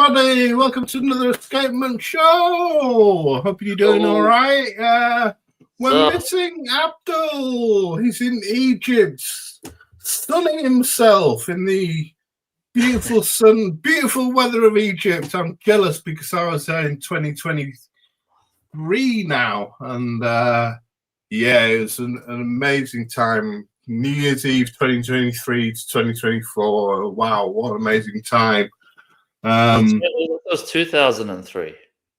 everybody. Welcome to another Escapement Show. Hope you're doing all right. We're missing Abdul. He's in Egypt, sunning himself in the beautiful beautiful weather of Egypt. I'm jealous because I was there in 2023 now. And yeah, it was an amazing time. New Year's Eve 2023 to 2024. Wow, what an amazing time. It was 2003.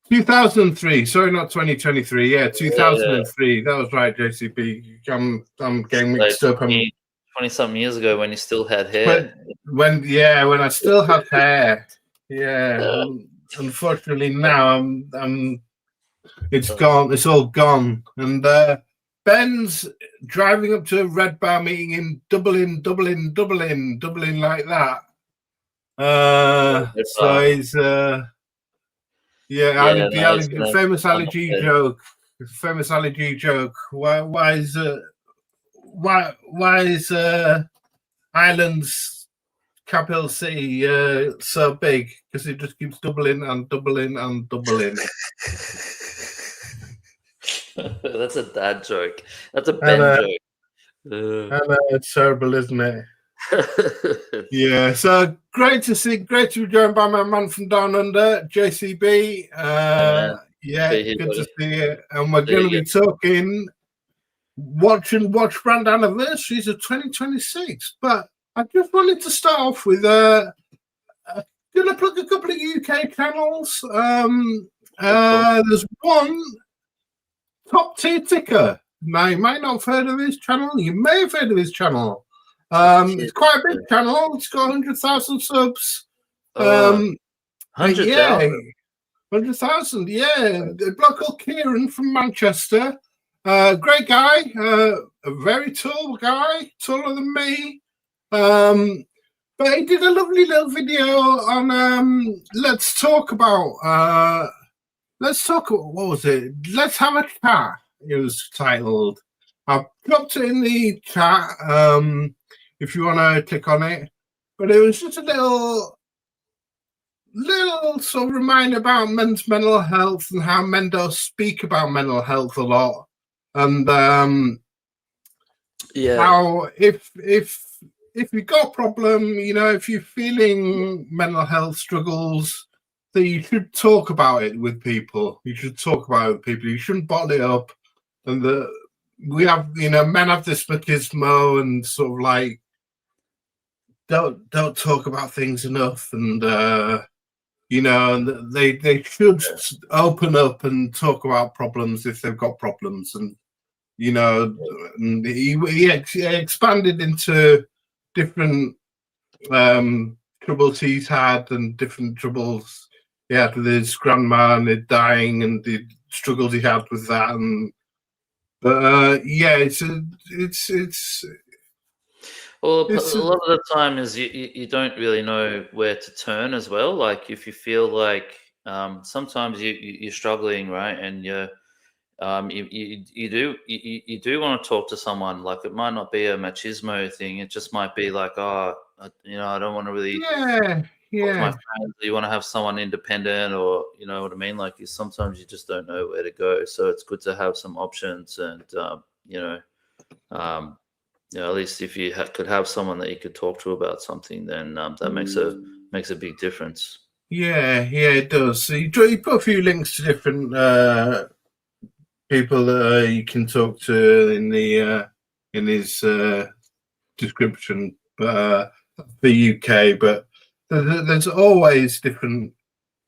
2003, sorry, not 2023. Yeah, 2003. Yeah. That was right, JCB. I'm getting mixed up. 20-something years ago when you still had hair. When I still had hair. Yeah. Unfortunately now it's gone. It's all gone. And Ben's driving up to a Red Bar meeting in Dublin like that. So he's the famous allergy joke. Famous allergy joke. Why is Ireland's capital city so big? Because it just keeps doubling and doubling and doubling. That's a dad joke. That's a Ben joke. I know, it's terrible, isn't it? Yeah, so great to be joined by my man from down under, JCB. Good to see you. And we're going to be talking watch brand anniversaries of 2026. But I just wanted to start off with going to plug a couple of UK channels. There's one Top Tier Ticker. Now, you might not have heard of his channel. You may have heard of his channel. It's quite a big channel. It's got 100,000 subs. 100,000? 100,000, yeah. A bloke called Kieran from Manchester. Great guy. A very tall guy, taller than me. But he did a lovely little video on Let's Talk About... what was it? Let's Have a Chat, it was titled. I've dropped it in the chat if you want to click on it. But it was just a little sort of reminder about men's mental health and how men don't speak about mental health a lot. And how if you've got a problem, you know, if you're feeling mental health struggles, that you should talk about it with people. You should talk about it with people. You shouldn't bottle it up. And we have, you know, men have this machismo and sort of like don't talk about things enough, and you know, and they should open up and talk about problems if they've got problems. And you know, and he expanded into different troubles he's had and different troubles he had with his grandma and it dying and the struggles he had with that. And well, a lot of the time is you don't really know where to turn as well. Like if you feel like sometimes you're struggling, right, and you do want to talk to someone. Like it might not be a machismo thing. It just might be like, you know, I don't want to really talk to my friends. You want to have someone independent, or you know what I mean. Like sometimes you just don't know where to go. So it's good to have some options, and you know, at least if you could have someone that you could talk to about something, then that makes a big difference. Yeah, it does. So you put a few links to different people that you can talk to in the in his description, but the UK. But there's always different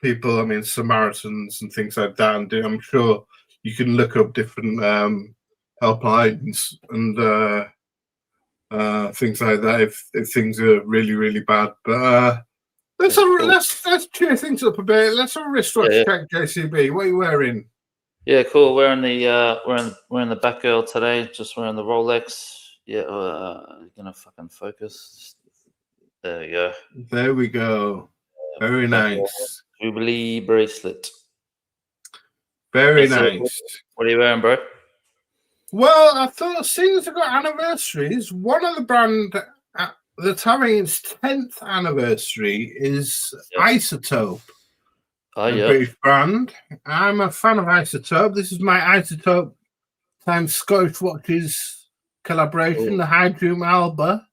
people. I mean, Samaritans and things like that. And I'm sure you can look up different helplines and things like that if things are really, really bad. But let's cheer things up a bit. Let's have a wristwatch check, JCB. What are you wearing? Yeah, cool. We're in the Batgirl today. Just wearing the Rolex. Yeah, gonna fucking focus. There we go. There we go. Very nice. Jubilee bracelet. Very nice. What are you wearing, bro? Well, I thought, seeing as I've got anniversaries, one of the brand that's having its 10th anniversary is Isotope. Oh, a yeah. British brand. I'm a fan of Isotope. This is my Isotope times Scottish Watches collaboration, the Hydroom Alba.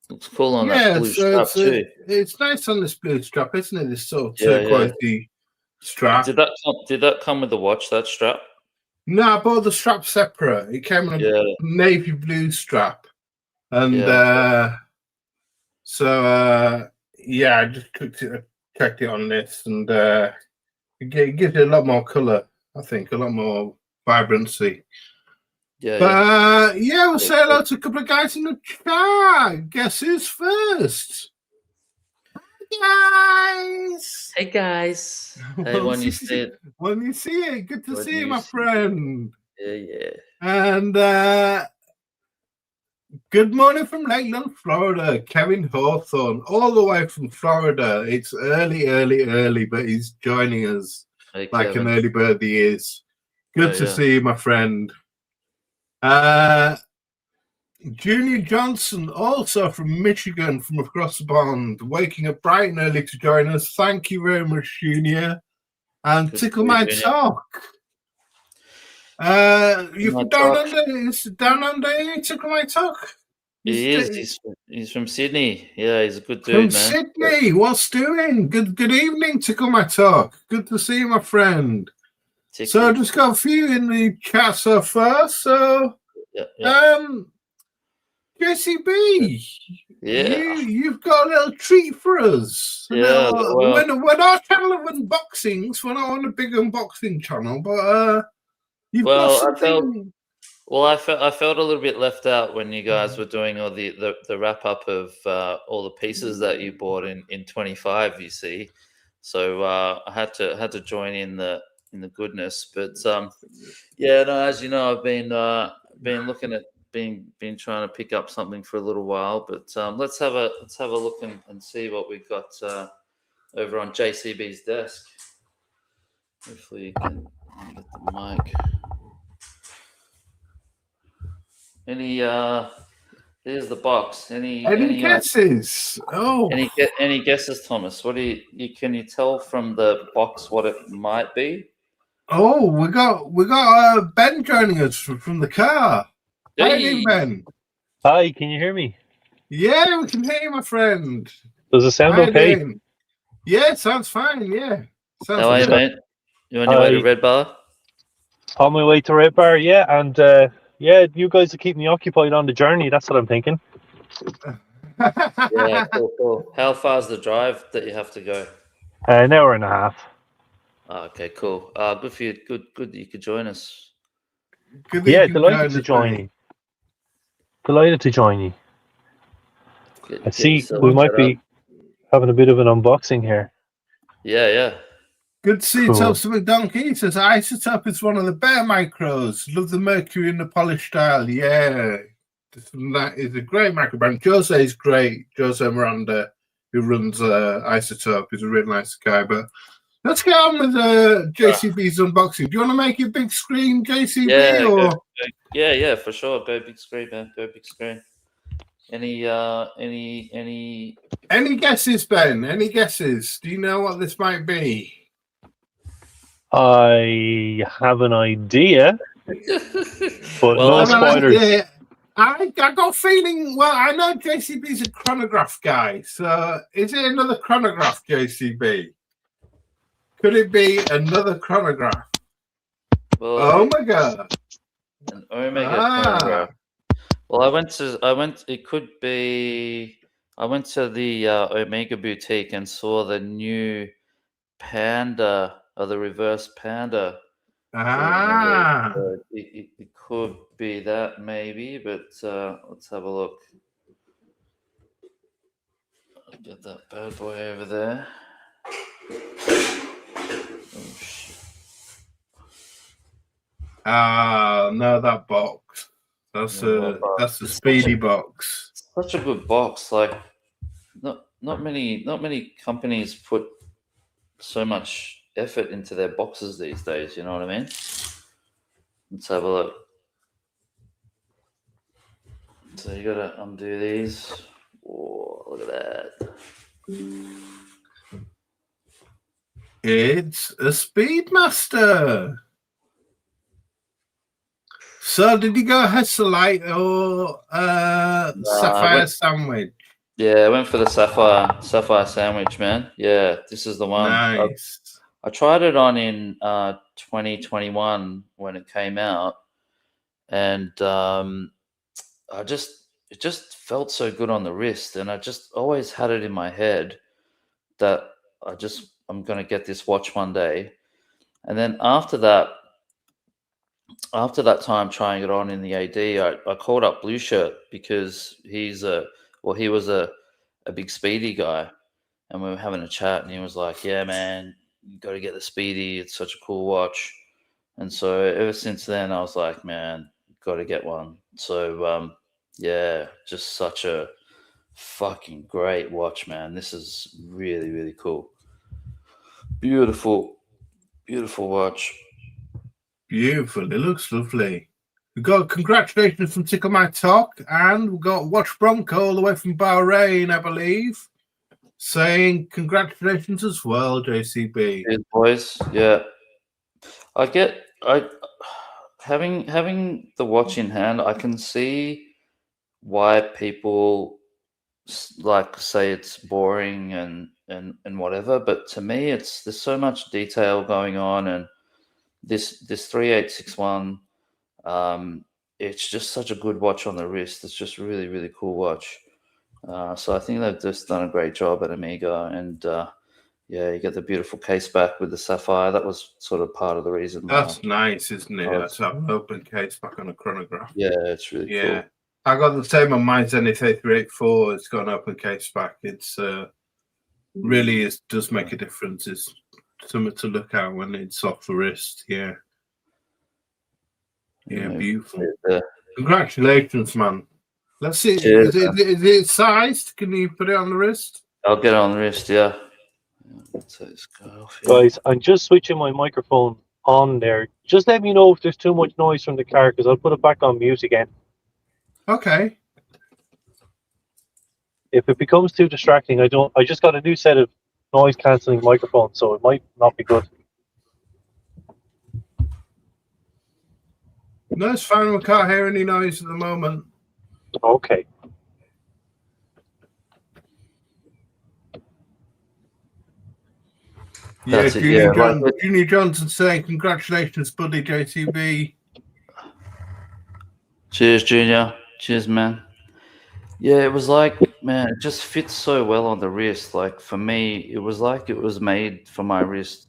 Looks cool on that Yeah, blue so strap too. it's nice on this blue strap, isn't it? This sort of Yeah, turquoisey strap. Did that come with the watch, that strap? No, I bought the strap separate. It came in a navy blue strap. And yeah, I just checked it on this, and it gives it a lot more colour, I think, a lot more vibrancy. Yeah, yeah, we'll say hello to a couple of guys in the chat. Guess who's first? Guys! Hey guys. Hey, when you see it. When you see it, good to see you, my friend. Yeah. And good morning from Lakeland, Florida. Kevin Hawthorne, all the way from Florida. It's early, but he's joining us like Kevin. an early bird he is. Good to see you, my friend. Junior Johnson, also from Michigan, from across the pond, waking up bright and early to join us. Thank you very much, Junior. And good Tickle My Talk. You're from down under? Is down under Tickle My Talk? He is. He's from Sydney. Yeah, he's a good dude, from man. Sydney. What's doing? Good evening, Tickle My Talk. Good to see you, my friend. Tickle. So I just got a few in the chat so far. So JCB, you've got a little treat for us. Yeah, when our channel of unboxings, we're not on a big unboxing channel, but you've got something. I felt a little bit left out when you guys were doing all the wrap up of all the pieces that you bought in 25. You see, so I had to join in the goodness. But yeah, no, as you know, I've been looking at been trying to pick up something for a little while. But let's have a look and see what we've got over on JCB's desk. Hopefully, you can get the mic. Here's the box. Any guesses? Any guesses, Thomas? What do can you tell from the box what it might be? Oh, we got Ben joining us from the car. Hey, Ben. Hi, can you hear me? Yeah, we can hear you, my friend. Does it sound okay? Yeah, it sounds fine. Yeah. How are you, mate? You on your way to Red Bar? On my way to Red Bar, yeah, and yeah, you guys will keep me occupied on the journey. That's what I'm thinking. Yeah, cool. How far's the drive that you have to go? An hour and a half. Oh, okay, cool. Good for you. Good that you could join us. Yeah, delighted to join you. Delighted to join you. I see we might be having a bit of an unboxing here. Yeah. Good to see you, Toast McDonkey. He says Isotope is one of the better micros. Love the Mercury and the polished style. Yeah, that is a great micro brand. Jose is great. Jose Miranda, who runs Isotope, is a really nice guy. But let's get on with JCB's unboxing. Do you want to make it big screen, JCB? Yeah, for sure. Go big screen, man. Go big screen. Any guesses, Ben? Any guesses? Do you know what this might be? I have an idea, but no spoilers. I got a feeling. Well, I know JCB's a chronograph guy, so is it another chronograph, JCB? Could it be another chronograph? Well, Omega. An Omega chronograph. Well, it could be. I went to the Omega boutique and saw the new Panda, or the reverse Panda. It could be that maybe, but let's have a look. I'll get that bad boy over there. Oh shit. No, that box. That's a speedy box. Such a good box. Like not many companies put so much effort into their boxes these days, you know what I mean? Let's have a look. So you gotta undo these. Oh, look at that. Not many companies put so much effort into their boxes these days, you know what I mean? So you gotta undo these. Oh, look at that. So you gotta undo these. Oh, look at that. It's a Speedmaster. So did you go Hesselite or Sapphire Sandwich? Yeah, I went for the Sapphire Sandwich, man. Yeah, this is the one. Nice. I tried it on in 2021 when it came out, and it just felt so good on the wrist, and I just always had it in my head that I'm gonna get this watch one day. And then after that time trying it on in the AD, I called up Blue Shirt because he was a big Speedy guy, and we were having a chat, and he was like, "Yeah, man, you got to get the Speedy. It's such a cool watch." And so ever since then, I was like, "Man, got to get one." So yeah, just such a fucking great watch, man. This is really, really cool. Beautiful watch. Beautiful. It looks lovely. We've got congratulations from Tickle My Talk, and we've got Watch Bronco all the way from Bahrain, I believe, saying congratulations as well, JCB. Cheers, boys. Yeah. Having the watch in hand, I can see why people like say it's boring and whatever, but to me there's so much detail going on, and this 3861 it's just such a good watch on the wrist. It's just really, really cool watch. So I think they've just done a great job at Omega, and yeah, you get the beautiful case back with the sapphire. That was sort of part of the reason. That's nice, isn't it? That's an open case back on a chronograph. Yeah, it's really cool. I got the same on my Zenith A384. It's got an open case back. It's really does make a difference. It's something to look at when it's off the wrist. Yeah, beautiful. Congratulations, man. Let's see. Is it sized? Can you put it on the wrist? I'll get it on the wrist, yeah. Guys, I'm just switching my microphone on there. Just let me know if there's too much noise from the car, because I'll put it back on mute again. Okay. If it becomes too distracting, I just got a new set of noise cancelling microphones, so it might not be good. No, it's fine. We can't hear any noise at the moment. Okay. Yeah, Junior Johnson saying congratulations, buddy, JTB. Cheers, Junior. Cheers, man. Yeah, it was like, man, it just fits so well on the wrist. Like for me, it was like it was made for my wrist.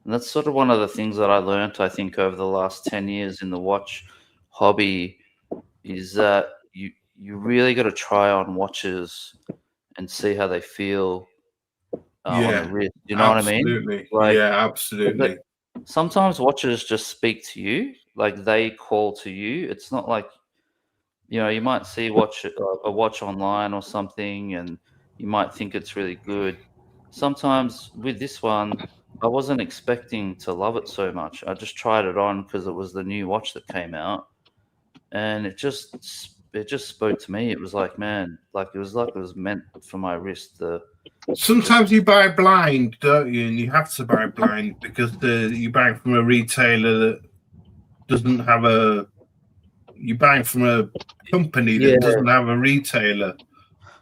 And that's sort of one of the things that I learned, I think, over the last 10 years in the watch hobby, is that you really got to try on watches and see how they feel on the wrist. You know absolutely. What I mean? Like, yeah, absolutely. Sometimes watches just speak to you, like they call to you. It's not like, you might see a watch online or something, and you might think it's really good. Sometimes with this one, I wasn't expecting to love it so much. I just tried it on because it was the new watch that came out, and it just spoke to me. It was like, man, it was meant for my wrist. Sometimes you buy blind, don't you? And you have to buy blind because you're buying from a retailer that doesn't have a. You're buying from a company that doesn't have a retailer.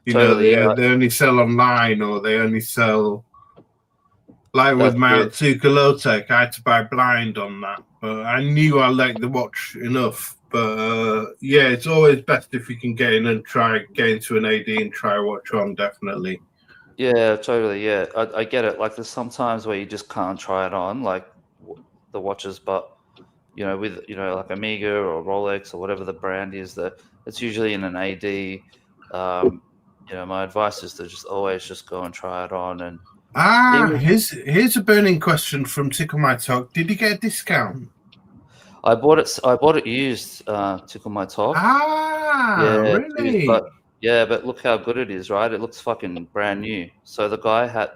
You totally, know, they only sell online, or they only sell. Like with my Otsuka Lotec, I had to buy blind on that, but I knew I liked the watch enough. But yeah, it's always best if you can get in and get into an AD and try a watch on, definitely. Yeah, totally. Yeah, I get it. Like there's sometimes where you just can't try it on, like the watches, but with like Omega or Rolex or whatever the brand is, that it's usually in an AD. My advice is to always go and try it on. And here's a burning question from Tickle My Talk. Did you get a discount? I bought it used. Tickle My Talk. Really? But look how good it is, right? It looks fucking brand new. So the guy had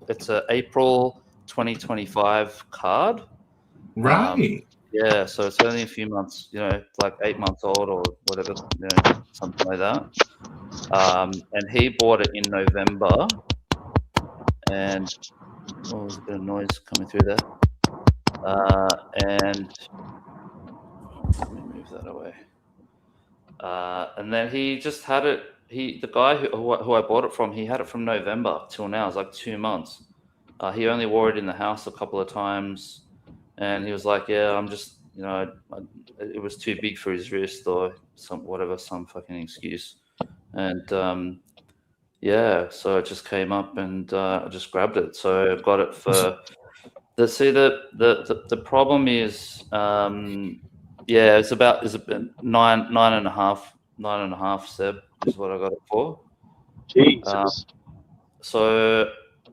it's a April 2025 card. Right. Yeah, so it's only a few months, like 8 months old or whatever, something like that. And he bought it in November, and Oh, there's a bit of noise coming through there. And let me move that away. And then he just had it. The guy who I bought it from, he had it from November till now. It's like 2 months. He only wore it in the house a couple of times, and he was like, "Yeah, I'm just, it was too big for his wrist or some fucking excuse." And yeah, so it just came up, and I just grabbed it. So I got it for the problem is, yeah, it's about nine and a half, Seb, is what I got it for. Jesus. So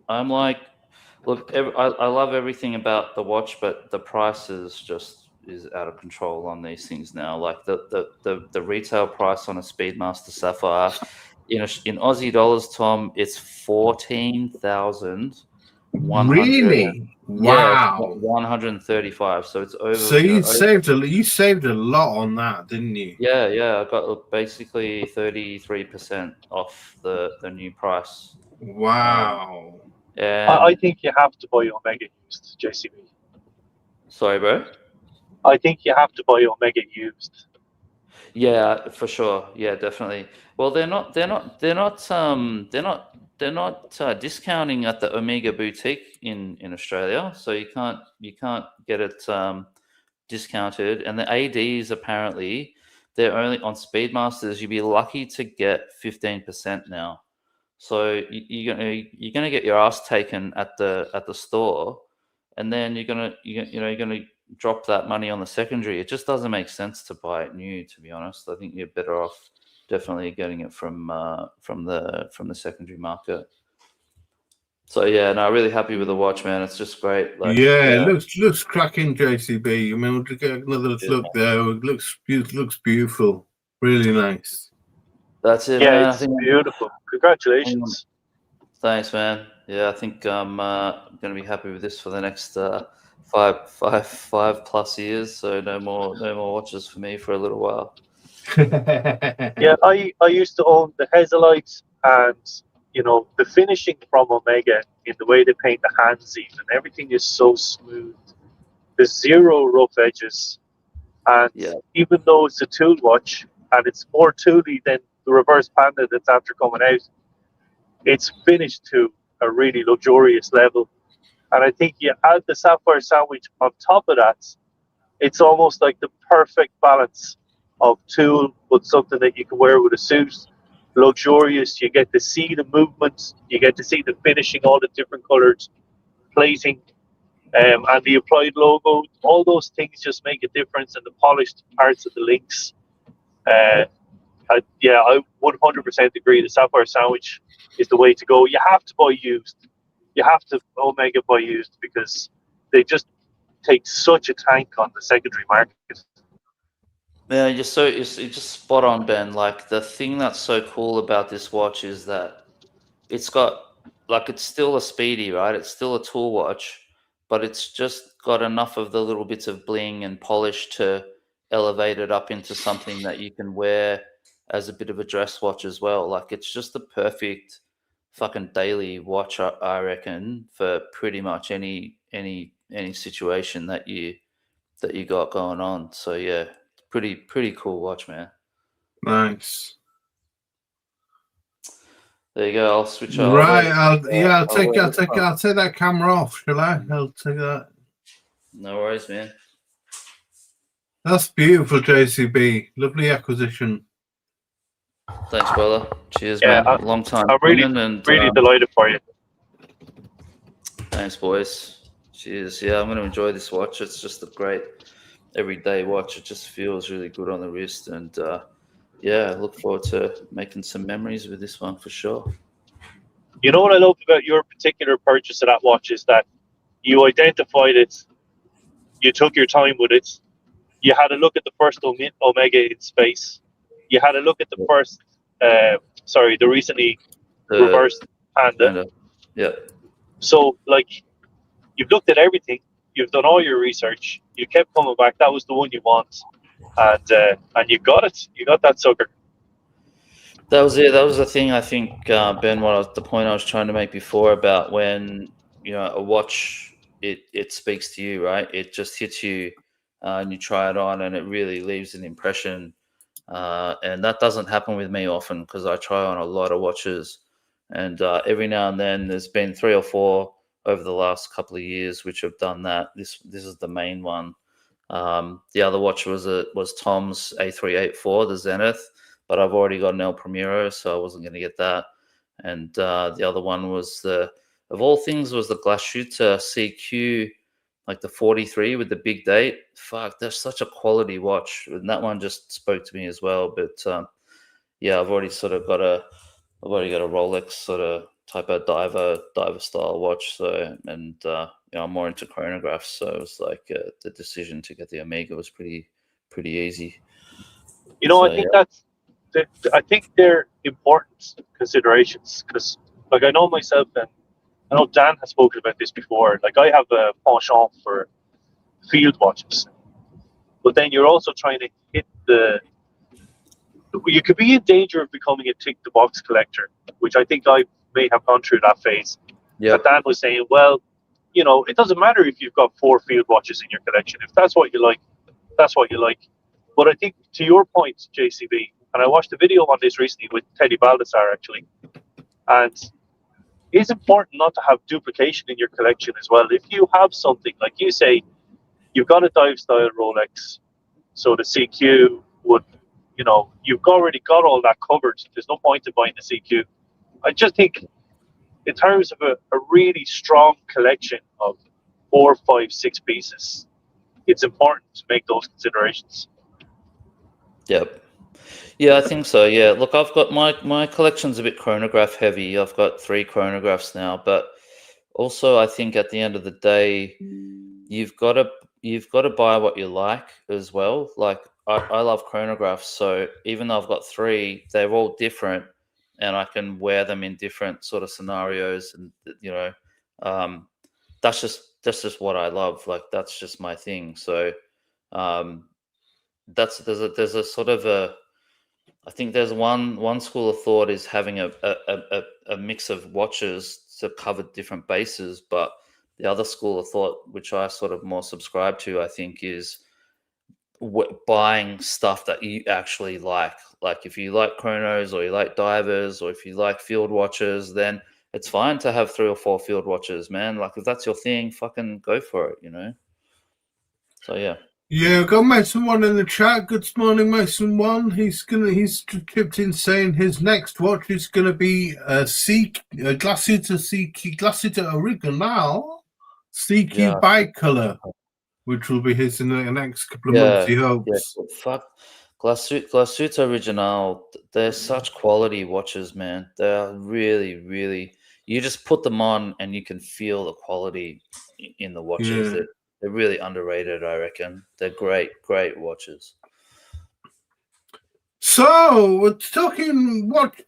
I'm like, look, I love everything about the watch, but the price is out of control on these things now. Like the retail price on a Speedmaster Sapphire in Aussie dollars, Tom, it's 14,000. Really? Yeah, Wow. 135. So it's over. So you saved a lot on that, didn't you? Yeah. I got basically 33% off the new price. Wow. I think you have to buy Omega used, JCB. Sorry, bro. I think you have to buy Omega used. Yeah, for sure. Yeah, definitely. Well, they're not discounting at the Omega boutique in Australia, so you can't get it discounted. And the ADs, apparently they're only on Speedmasters. You'd be lucky to get 15% now. So you're gonna get your ass taken at the store, and then you're gonna drop that money on the secondary. It just doesn't make sense to buy it new, to be honest. I think you're better off definitely getting it from the secondary market. So yeah, no, really happy with the watch, man. It's just great. Like, yeah, it looks cracking, JCB. I mean, we'll get another look there. It looks beautiful. Really nice. That's it, yeah, man. it's I think beautiful. Congratulations. Thanks, man. Yeah, I think I'm going to be happy with this for the next 5+ years. So no more watches for me for a little while. Yeah, I used to own the Hazelite, and the finishing from Omega in the way they paint the hands, even everything is so smooth. There's zero rough edges, and even though it's a tool watch and it's more tooly than the reverse Panda that's after coming out, it's finished to a really luxurious level. And I think you add the sapphire sandwich on top of that, it's almost like the perfect balance of tool, but something that you can wear with a suit. Luxurious, you get to see the movement, you get to see the finishing, all the different colored plating, and the applied logo. All those things just make a difference, and the polished parts of the links. I 100% agree. The sapphire sandwich is the way to go. You have to buy used. You have to Omega buy used, because they just take such a tank on the secondary market. Yeah, you're just spot on, Ben. Like, the thing that's so cool about this watch is that it's got, like, it's still a speedy, right? It's still a tool watch, but it's just got enough of the little bits of bling and polish to elevate it up into something that you can wear as a bit of a dress watch as well. Like, it's just the perfect fucking daily watch, I reckon, for pretty much any situation that you got going on. So yeah, pretty cool watch, man. Nice. There you go. I'll switch over. Right. I'll take that camera off, shall I? I'll take that. No worries, man. That's beautiful, JCB. Lovely acquisition. Thanks, brother. Cheers, man. Long time. I'm really delighted for you. Thanks, boys. Cheers. Yeah, I'm going to enjoy this watch. It's just a great everyday watch. It just feels really good on the wrist, and yeah, I look forward to making some memories with this one for sure. You know what I love about your particular purchase of that watch is that you identified it, you took your time with it, you had a look at the first Omega in space, you had a look at the first, the recently reversed Panda. Yeah. So, like, you've looked at everything, you've done all your research, you kept coming back, that was the one you want, and you got it. You got that sucker. That was it. That was the thing, I think, Ben, the point I was trying to make before about when, you know, a watch, it speaks to you, right? It just hits you, and you try it on, and it really leaves an impression. And that doesn't happen with me often because I try on a lot of watches, and every now and then there's been 3 or 4 over the last couple of years which have done that. This is the main one. The other watch was Tom's A384, the Zenith, but I've already got an El Primero, so I wasn't going to get that. And the other one was of all things, was the Glashütte CQ, like the 43 with the big date. Fuck, that's such a quality watch, and that one just spoke to me as well. But yeah, I've already got a Rolex sort of type of diver style watch. So, and you know, I'm more into chronographs, so it was like the decision to get the Omega was pretty easy. You know, So, I think I think they're important considerations because, like, I know myself, and I know Dan has spoken about this before. Like, I have a penchant for field watches, but then you're also trying to hit you could be in danger of becoming a tick the box collector, which I think I may have gone through that phase. yeah, But Dan was saying, well, you know, it doesn't matter if you've got 4 field watches in your collection. If that's what you like, that's what you like. But I think, to your point, JCB, and I watched a video on this recently with Teddy Baldassar, actually, and it's important not to have duplication in your collection as well. If you have something, like you say, you've got a dive style Rolex, so the CQ would, you know, you've already got all that covered. There's no point in buying the CQ. I just think, in terms of a really strong collection of 4, 5, 6 pieces, it's important to make those considerations. Yep. Yeah, I think so. Yeah, look, I've got my collection's a bit chronograph heavy. I've got 3 chronographs now, but also I think at the end of the day, you've got to buy what you like as well. Like I love chronographs, so even though I've got 3, they're all different, and I can wear them in different sort of scenarios, and you know, that's just what I love. Like that's just my thing. So there's a sort of a, I think there's one school of thought is having a mix of watches to cover different bases, but the other school of thought, which I sort of more subscribe to, I think, is buying stuff that you actually like. Like if you like chronos, or you like divers, or if you like field watches, then it's fine to have 3 or 4 field watches, man. Like if that's your thing, fucking go for it, you know? So yeah. Yeah, got Mason One in the chat. Good morning, Mason One. He's chipped in saying his next watch is gonna be a Glashütte Original CQ bicolor, which will be his in the next couple of months. He hopes. Yeah, fuck. Glashütte Original. They're such quality watches, man. They're really. You just put them on and you can feel the quality in the watches. Yeah. They're really underrated, I reckon. They're great watches. So we're talking watch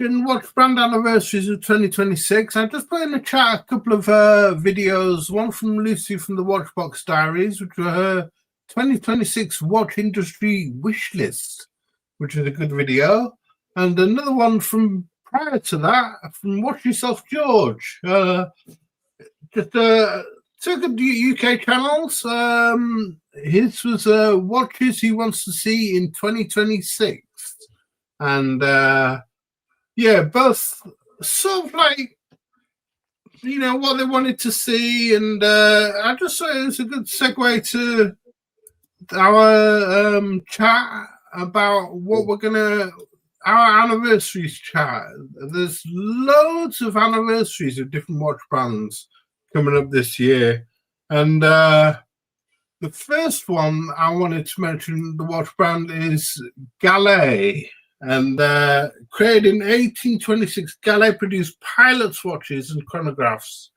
brand anniversaries of 2026. I just put in the chat a couple of videos. One from Lucy from the Watchbox Diaries, which were her 2026 watch industry wish list, which is a good video, and another one from prior to that from Watch Yourself George. Just 2 good UK channels. His was watches he wants to see in 2026, and yeah, both sort of like, you know, what they wanted to see, and I just thought it was a good segue to our chat about what we're gonna, our anniversaries chat. There's loads of anniversaries of different watch brands coming up this year, and the first one I wanted to mention, the watch brand, is Gallet, and created in 1826. Gallet produced pilot's watches and chronographs,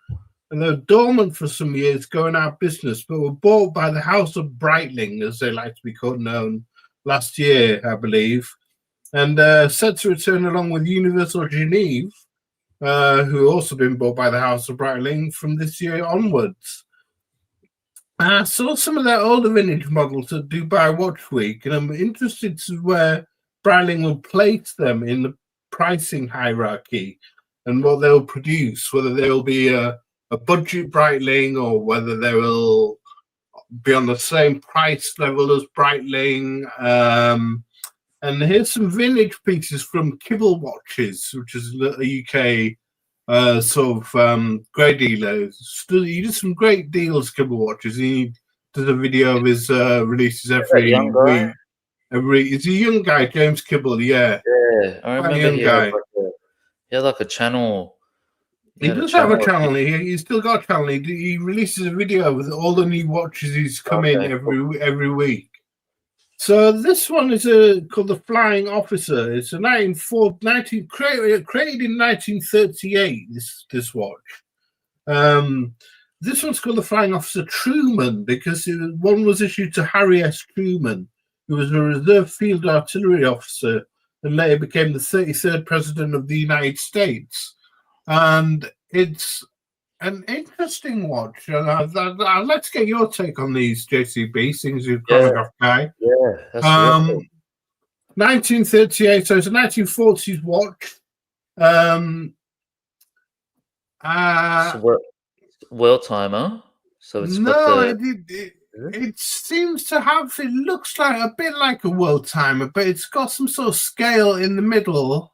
and they were dormant for some years, going out of business, but were bought by the House of Breitling, as they like to be called, known, last year, I believe, and set to return along with Universal Genève, who also been bought by the House of Breitling from this year onwards. I saw some of their older vintage models at Dubai Watch Week, and I'm interested to where Breitling will place them in the pricing hierarchy and what they'll produce, whether they'll be a a budget Breitling or whether they will be on the same price level as Breitling. And here's some vintage pieces from Kibble Watches, which is a UK grey dealer. He did some great deals, Kibble Watches. He does a video of his releases every week. It's a young guy, James Kibble. Yeah, I remember young guy. He had like a channel. He does have a channel. He's still got a channel. He releases a video with all the new watches he's come in every week. So this one is called the Flying Officer. It's a created in 1938. This watch. This one's called the Flying Officer Truman because one was issued to Harry S. Truman, who was a reserve field artillery officer and later became the 33rd president of the United States. And it's an interesting watch. And let's get your take on these, JCB, since you're a chronograph guy. Yeah, that's 1938, so it's a 1940s watch. World timer. So it's it seems to have. It looks like a bit like a world timer, but it's got some sort of scale in the middle.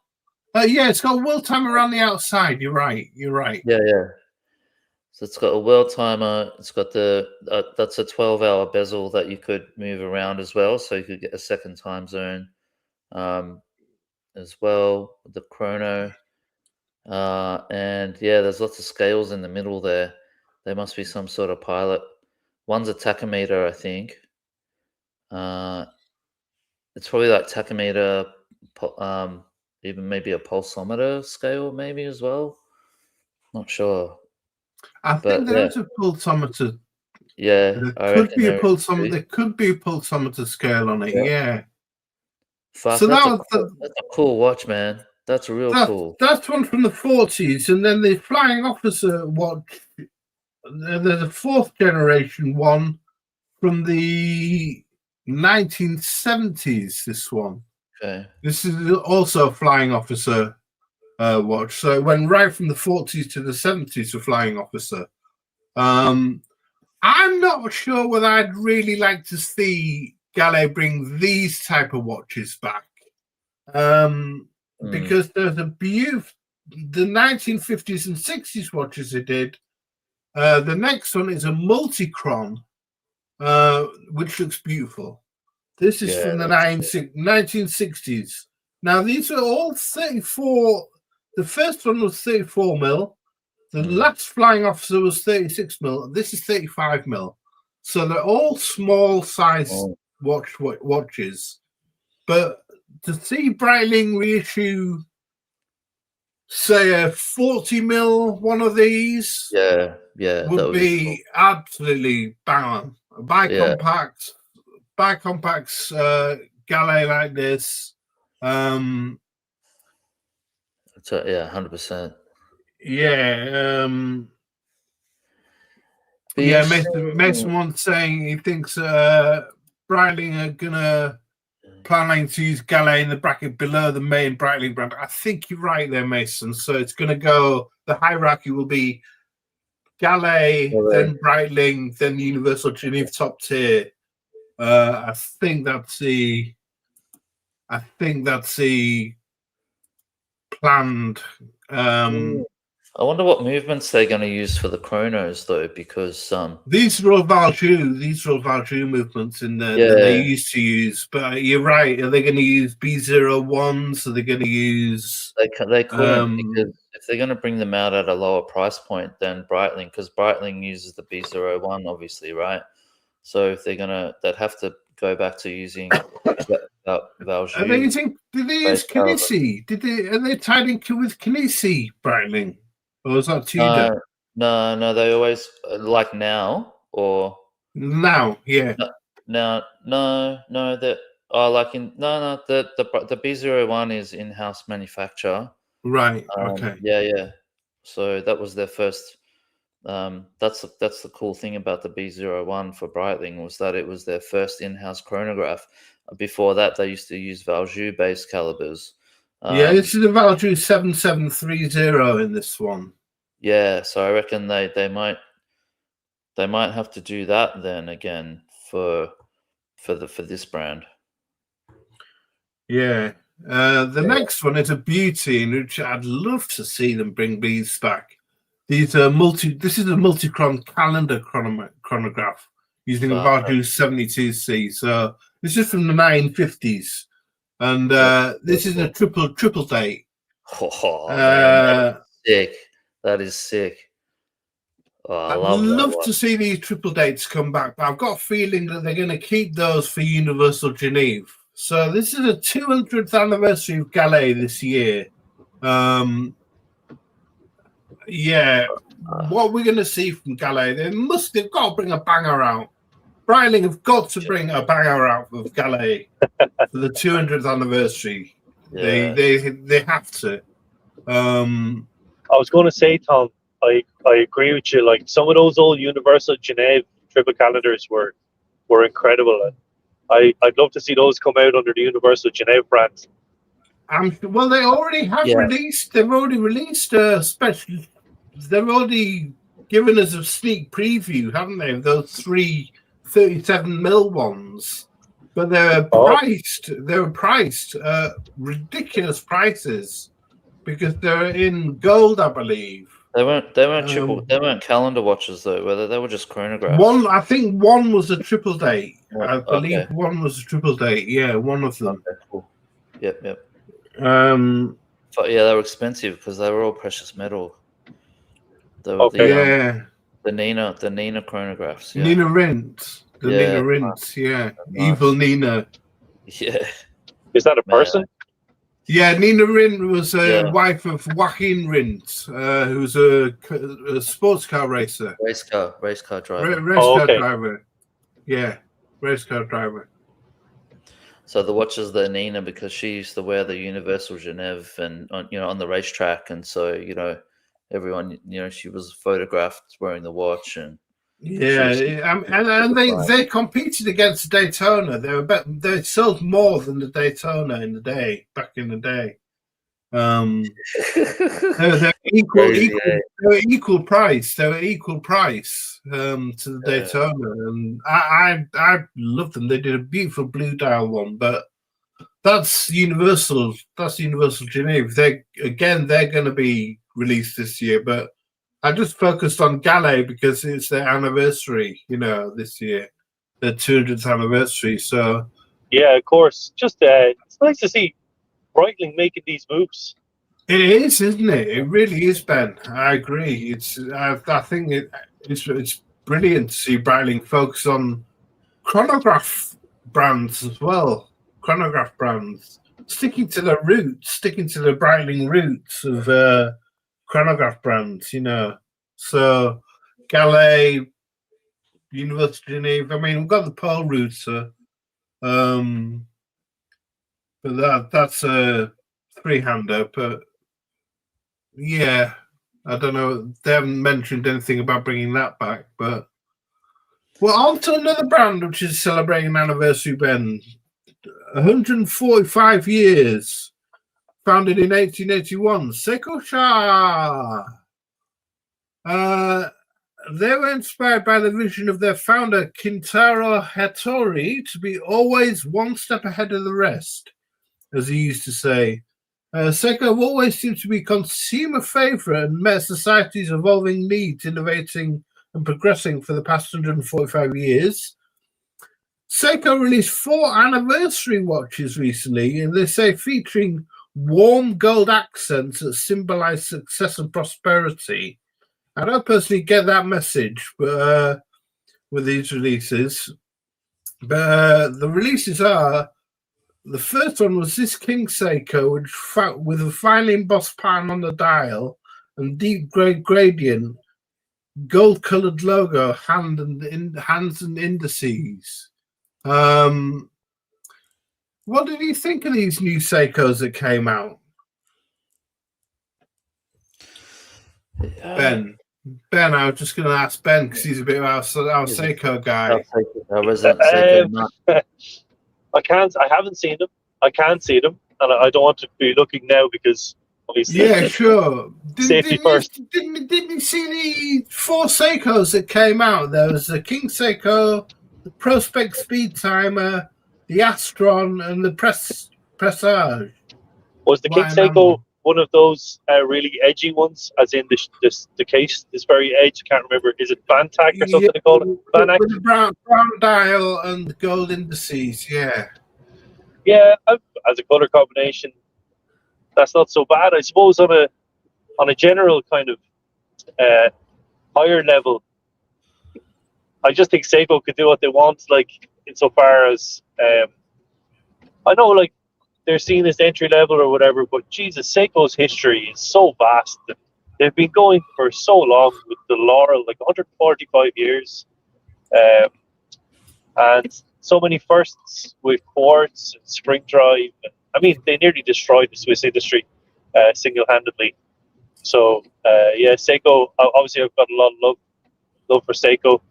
It's got a world timer around the outside. You're right. Yeah. So it's got a world timer. It's got that's a 12-hour bezel that you could move around as well, so you could get a second time zone as well with the chrono. And there's lots of scales in the middle there. There must be some sort of pilot. One's a tachometer, I think. It's probably like tachometer, even maybe a pulsometer scale, maybe as well. Not sure. I think there is a pulsometer. Yeah, there could be a pulsometer. There could be a pulsometer scale on it. Yeah. So that's a cool watch, man. That's cool. That's one from the 40s, and then the Flying Officer watch. There's a fourth generation one from the 1970s. This one. Okay. This is also a Flying Officer watch. So it went right from the 40s to the 70s for Flying Officer. I'm not sure whether I'd really like to see Gallet bring these type of watches back. Because there's a beautiful, the 1950s and 60s watches they did. The next one is a multi-chron, which looks beautiful. This is from the 1960s. Now, these are all 34. The first one was 34 mil. The last Flying Officer was 36 mil. This is 35 mil. So they're all small size watches. But to see Breitling reissue, say, a 40 mil one of these, would be absolutely bang on. Bicompacts, Gallet like this. 100%. Mason one's saying he thinks Breitling are gonna planning to use Gallet in the bracket below the main Breitling brand. I think you're right there, Mason. So it's gonna go. The hierarchy will be Gallet, then Breitling, then Universal Geneva top tier. I think that's the planned. I wonder what movements they're going to use for the chronos, though, because these are all Valjoux movements in there that they used to use. But you're right. Are they going to use B01s? Are they going to use? They couldn't, because if they're going to bring them out at a lower price point than Breitling, because Breitling uses the B01, obviously, right? So if they'd have to go back to using Valjoux. Are they using? Did they use Kinesi? Are they tied in with Kinesi Breitling? Or was that Tudor? No, they always like now or now, yeah. No, that the B01 is in-house manufacture. Right. Okay. Yeah. So that was their first. That's the cool thing about the B01 for Breitling, was that it was their first in-house chronograph. Before that, they used to use Valjoux based calibers. This is a Valjoux 7730 in this one. Yeah, so I reckon they might have to do that then again for this brand. Yeah. The next one is a beauty, in which I'd love to see them bring these back. These are This is a multi-chron calendar chronograph using a Varju 72C. So this is from the 1950s, and this is a triple date. Oh man, sick! That is sick. Oh, I love to see these triple dates come back, but I've got a feeling that they're going to keep those for Universal Genève. So this is a 200th anniversary of Gallet this year. Yeah, what we're going to see from Gallet, they've got to bring a banger out. Breitling have got to bring a banger out of Gallet for the 200th anniversary. Yeah. They have to. I was going to say, Tom, I agree with you. Like, some of those old Universal Genève triple calendars were incredible. And I'd love to see those come out under the Universal Genève brand. Well, they already have released. They've already released a special. They've already given us a sneak preview, haven't they? Of those 3 37mm ones, but they're priced. They were priced ridiculous prices because they're in gold, I believe. They weren't they weren't calendar watches though, whether they were just chronographs. I think one was a triple date. I believe one was a triple date. Yeah, one of them. Okay, cool. Yep. But yeah, they were expensive because they were all precious metal. They were the Nina chronographs. Yeah. Nina Rint. Nina Rint, yeah. Nice. Evil Nina. Yeah. Is that a person? Yeah, Nina Rint was a wife of Joachim Rint, who's a sports car racer. Race car driver. Driver. Yeah, race car driver. So the watch is the Nina because she used to wear the Universal Genève and on the racetrack, and so everyone she was photographed wearing the watch and and they competed against Daytona. They sold more than the Daytona back in the day. They're equal price. They were equal price to the Daytona, and I love them. They did a beautiful blue dial one, but that's Universal. That's Universal Genève. They're going to be released this year, but I just focused on Gallet because it's their anniversary. This year, their 200th anniversary. So yeah, of course. Just it's nice to see Breitling making these moves. It is, isn't it? It really is, Ben. I agree. I think it's brilliant to see Breitling focus on chronograph brands as well. Chronograph brands, sticking to the roots, sticking to the Breitling roots of chronograph brands. So Gallet, Universal Genève. I mean, we've got the Pole Router, but that's a three-hander, but. Yeah, I don't know. They haven't mentioned anything about bringing that back, but on to another brand which is celebrating an anniversary, Ben. 145 years, founded in 1881. Seiko Sha. They were inspired by the vision of their founder Kintaro Hattori to be always one step ahead of the rest, as he used to say. Seiko have always seemed to be consumer favorite and met society's evolving needs, innovating and progressing for the past 145 years. Seiko released 4 anniversary watches recently, and they say featuring warm gold accents that symbolize success and prosperity. I don't personally get that message, but with these releases. But the releases are. The first one was this King Seiko, with a finely embossed pattern on the dial and deep gradient, gold-colored logo, hands and indices. What did you think of these new Seikos that came out? Ben, I was just going to ask Ben because he's a bit of our Seiko guy. I haven't seen them. I can't see them, and I don't want to be looking now because obviously. Yeah, sure. Safety first. Didn't you see the 4 Seikos that came out? There was the King Seiko, the Prospect Speed Timer, the Astron, and the Presage. Was the King Seiko one of those really edgy ones, as in the case is very edgy? I can't remember. Is it Bantac or something they call it? Bantac? With the brown dial and gold indices, yeah. Yeah, as a color combination, that's not so bad. I suppose on a general kind of higher level, I just think Seiko could do what they want, like insofar as I know, like they're seen as entry level or whatever, but Jesus, Seiko's history is so vast. They've been going for so long with the laurel, like 145 years, and so many firsts with quartz and spring drive. I mean, they nearly destroyed the Swiss industry single-handedly. So yeah, Seiko. Obviously, I've got a lot of love for Seiko.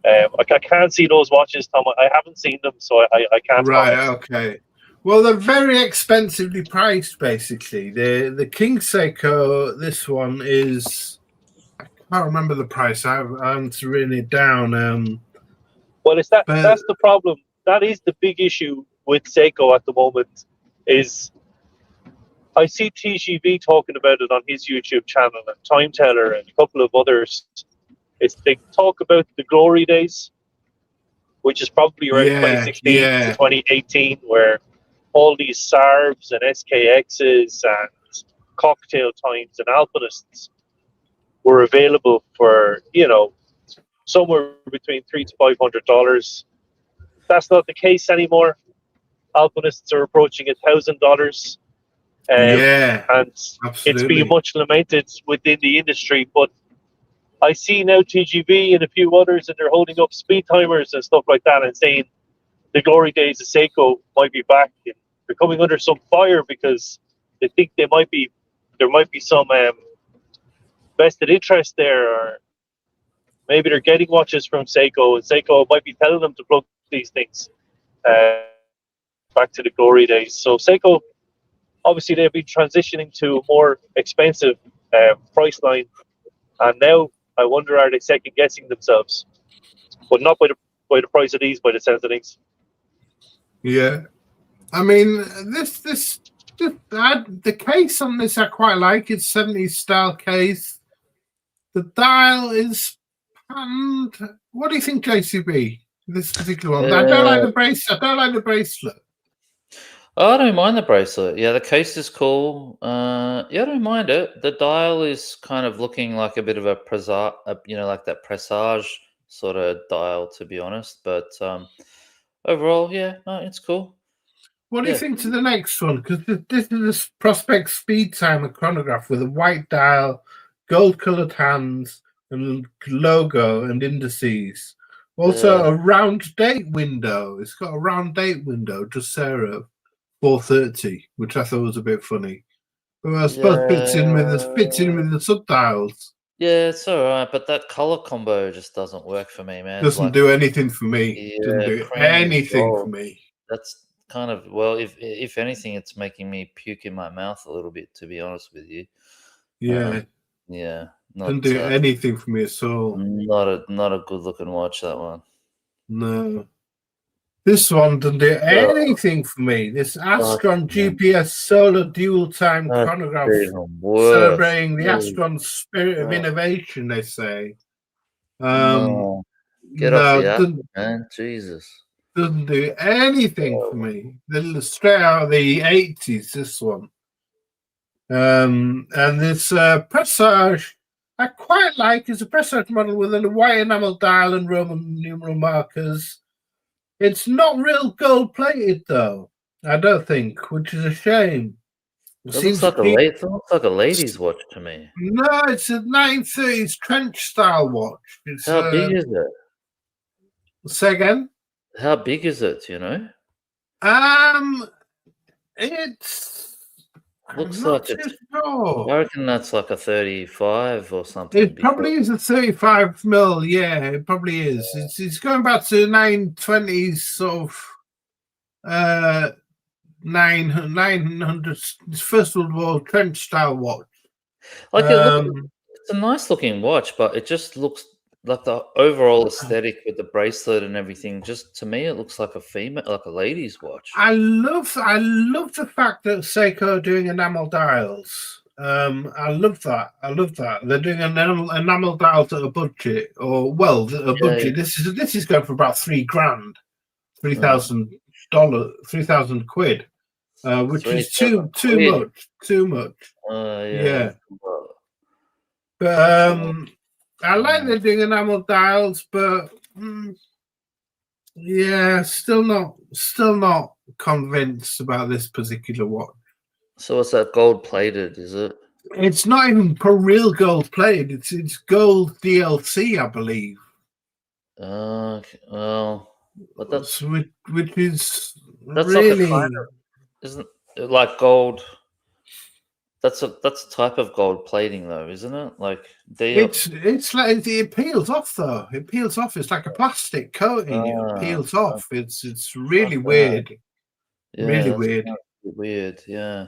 I can't see those watches, Tom. I haven't seen them, so I can't. Right. Comment. Okay. Well, they're very expensively priced, basically. The King Seiko, this one is, I can't remember the price. I'm written it down. Well, that's the problem. That is the big issue with Seiko at the moment. Is I see TGV talking about it on his YouTube channel and Time Teller and a couple of others. They talk about the glory days, which is probably around 2016 to 2018, where all these SARVs and SKXs and cocktail times and alpinists were available for, somewhere between $300 to $500. That's not the case anymore. Alpinists are approaching $1,000. And absolutely. It's being much lamented within the industry, but I see now TGV and a few others, and they're holding up speed timers and stuff like that and saying the glory days of Seiko might be back, and they're coming under some fire because they think there might be some vested interest there, or maybe they're getting watches from Seiko, and Seiko might be telling them to plug these things back to the glory days. So Seiko, obviously, they've been transitioning to a more expensive price line, and now I wonder, are they second guessing themselves? But not by the price of these, by the sense of things. Yeah, I mean, the case on this I quite like. It's 70s style case. The dial is panned. What do you think, JCB? This particular one. I don't like the bracelet. I don't like the bracelet. Oh, I don't mind the bracelet. Yeah, the case is cool. Yeah, I don't mind it. The dial is kind of looking like a bit of a presage, like that presage sort of dial, to be honest. But overall, yeah, no, it's cool. What do you think to the next one? Because this is a Prospect Speed Timer chronograph with a white dial, gold-colored hands, and logo and indices. Also, a round date window. It's got a round date window, just Sarah. 430, which I thought was a bit funny. But I suppose fits in with the subdials. Yeah, it's all right, but that color combo just doesn't work for me, man. Doesn't do anything for me. Yeah, doesn't do anything for me. That's kind of, well, if anything, it's making me puke in my mouth a little bit, to be honest with you. Yeah. Doesn't do anything for me at all. Not a good looking watch, that one. No. This one doesn't do anything for me. This Astron GPS solar dual time chronograph celebrating the Astron spirit of innovation, they say. Get off the app, man. Jesus. Doesn't do anything for me. They're straight out of the 80s, this one. And this Presage, I quite like. It's a Presage model with a white enamel dial and Roman numeral markers. It's not real gold plated, though. I don't think, which is a shame. It looks like a lady's watch to me. No, it's a 1930s trench style watch. How big is it? Say again? How big is it? It's looks like it's. I reckon that's like a 35 or something. It probably is a 35 mil. Yeah, it probably is. It's going back to 920s sort of 900 First World War trench style watch. Like it's a nice looking watch, but it just looks like the overall aesthetic with the bracelet and everything. Just to me, it looks like a female, like a lady's watch. I love the fact that Seiko are doing enamel dials. I love that. They're doing an enamel dials at a budget, or well, a budget. Yeah. This is going for about $3,000, $3,000, 3,000 quid, which is too much. Yeah. But I like they're doing enamel dials, but yeah, still not convinced about this particular watch. So it's that gold plated, is it? It's not even real gold plated. It's gold DLC, I believe. Well, but that's which is really like a kind of, isn't it like gold? That's a type of gold plating, though, isn't it? Like it's like it peels off, though. It peels off. It's like a plastic coating. It peels off. It's really weird. Yeah, really weird. Weird. Yeah.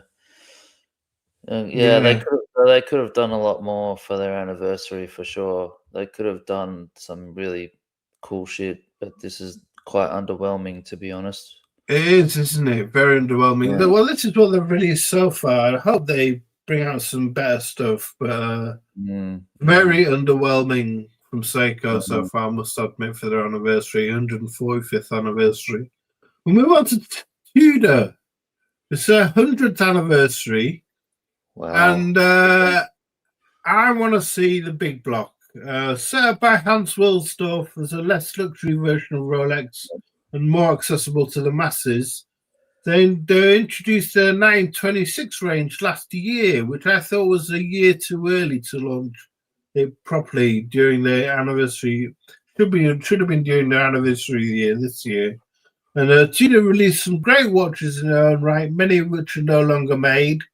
They could have done a lot more for their anniversary for sure. They could have done some really cool shit, but this is quite underwhelming, to be honest. It is, isn't it? Very underwhelming. Yeah. Well, this is what they've released so far. I hope they bring out some better stuff, but very underwhelming from Seiko so far, I must admit, for their anniversary, 145th anniversary. We'll move on to Tudor. It's their 100th anniversary. Wow. And I want to see the big block. Set up by Hans Wilsdorf as a less luxury version of Rolex and more accessible to the masses. They introduced their 926 range last year, which I thought was a year too early to launch it properly during their anniversary. Should have been during their anniversary year this year. And Tudor released some great watches in their own right, many of which are no longer made.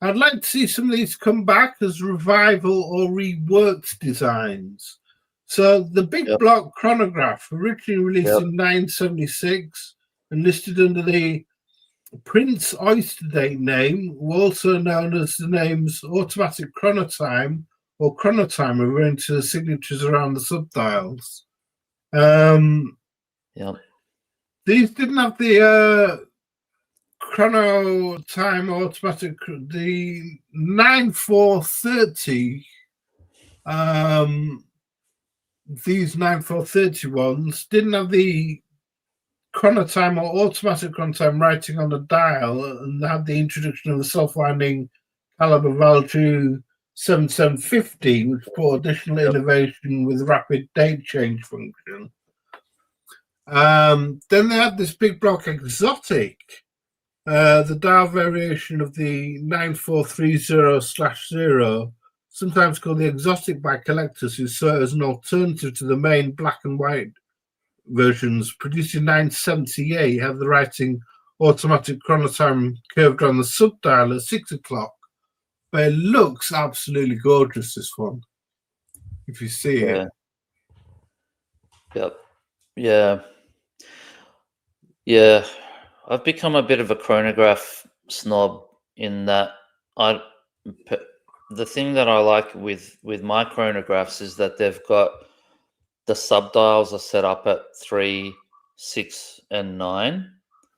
I'd like to see some of these come back as revival or reworked designs. So the big block chronograph, originally released in 976 and listed under the Prince Oyster Date name, also known as the names Automatic Chronotime or Chronotime, referring to the signatures around the subdials. These didn't have the chrono time automatic. The 9430 these 9430 ones didn't have the chronotime or automatic chronotime writing on the dial, and had the introduction of the self-winding caliber value 7750, which brought additional innovation with rapid date change function. Then they had this big block exotic, the dial variation of the 9430/0, sometimes called the exotic by collectors who saw it as an alternative to the main black and white versions. Produced in 978, have the writing automatic chronotime curved on the subdial at 6 o'clock. But it looks absolutely gorgeous, this one, if you see it. Yeah. I've become a bit of a chronograph snob in that the thing that I like with my chronographs is that they've got the subdials are set up at 3, 6, and 9.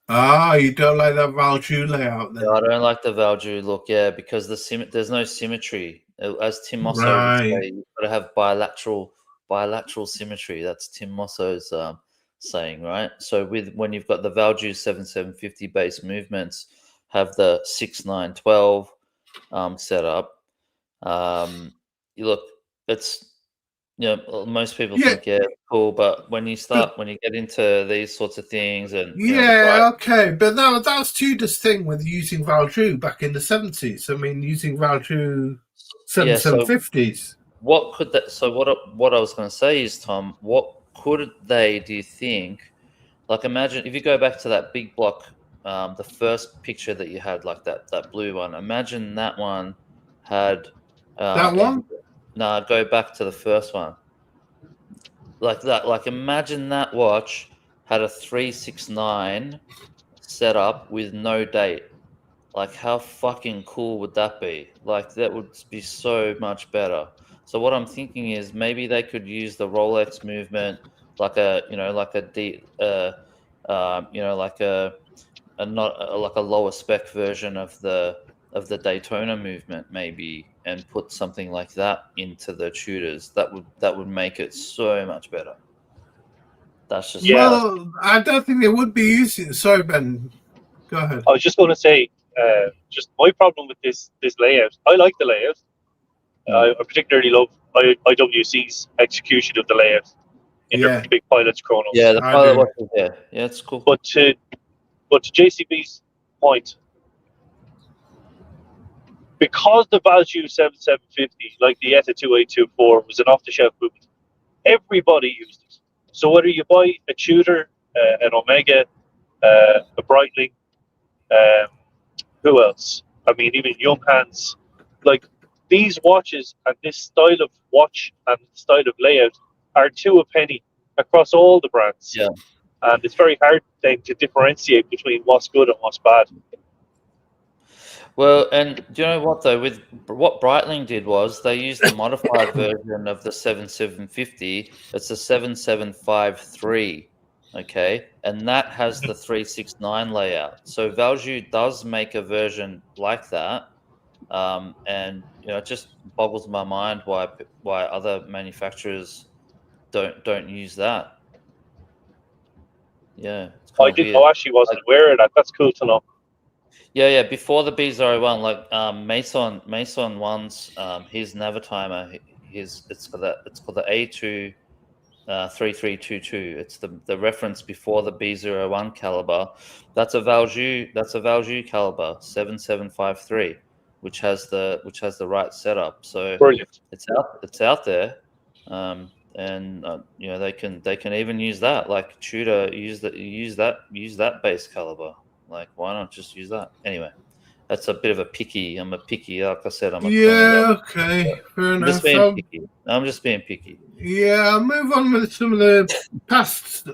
Ah, you don't like that value layout then? Yeah, I don't like the value look, because there's no symmetry. As Tim Mosso would say, you've got to have bilateral symmetry. That's Tim Mosso's saying, right? So when you've got the value 7750 base movements, have the 6, 9, 12 set up. It's most people think cool, but when you get into these sorts of things and okay, but that was Tudor's thing with using value back in the 70s. I mean, using value 7750s. What I was going to say is, Tom, what could they, do you think, like, imagine if you go back to that big block, the first picture that you had, like that blue one, imagine that one had that one? No, go back to the first one. Like that, like imagine that watch had a 369 set up with no date. Like, how fucking cool would that be? Like, that would be so much better. So what I'm thinking is maybe they could use the Rolex movement like a, like a like a not like a lower spec version of the Daytona movement, maybe, and put something like that into the Tudors. That would make it so much better. That's just Well, I don't think they would be using. Sorry, Ben. Go ahead. I was just going to say, just my problem with this layout. I like the layout. I particularly love IWC's execution of the layout in their big Pilot's chronos. Yeah, the Pilot watches. Yeah, it's cool. But to JCB's point, because the Value 7750, like the ETA 2824, was an off-the-shelf movement, everybody used it. So whether you buy a Tudor, an Omega, a Breitling, who else? I mean, even Young Hands, like these watches and this style of watch and style of layout are two a penny across all the brands. Yeah. And it's very hard then to differentiate between what's good and what's bad. Well, and do you know what though? With what Breitling did was they used the modified version of the 7750. It's a 7753, okay, and that has the 369 layout. So Value does make a version like that, and it just boggles my mind why other manufacturers don't use that. Yeah, I actually wasn't aware of that. That's cool to know. Yeah. Before the B01, like Mason one's his Navitimer, it's called the A2 3322. It's the reference before the B01 caliber. That's a Value caliber 7753, which has the right setup. So brilliant. It's out there, and they can even use that. Like Tudor use that base caliber. Like, why not just use that? Anyway, that's a bit of a picky. I'm a picky. Like I said, I'm a okay, fair enough. I'm just being picky. Yeah, I'll move on with some of the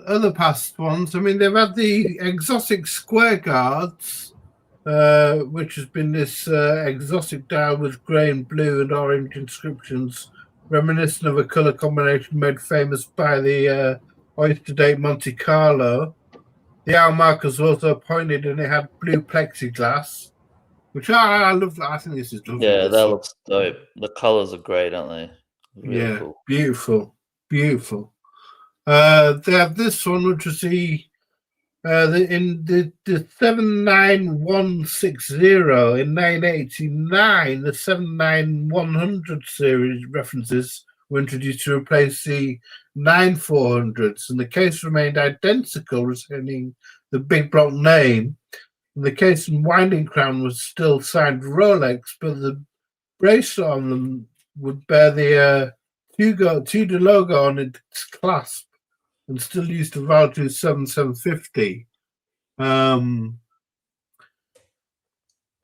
other past ones. I mean, they've had the exotic square guards, which has been this exotic dial with grey and blue and orange inscriptions, reminiscent of a colour combination made famous by the Oyster Date Monte Carlo. The hour markers was also pointed and it had blue plexiglass, which I love. I think this is lovely. Yeah, that looks dope. The colours are great, aren't they? Really cool. Beautiful. They have this one, which is the 79160 in 989. The 79100 series references were introduced to replace the 9400s, and the case remained identical, retaining the big block name. And the case and winding crown was still signed Rolex, but the bracelet on them would bear the Tudor logo on its clasp and still use the Value 7750.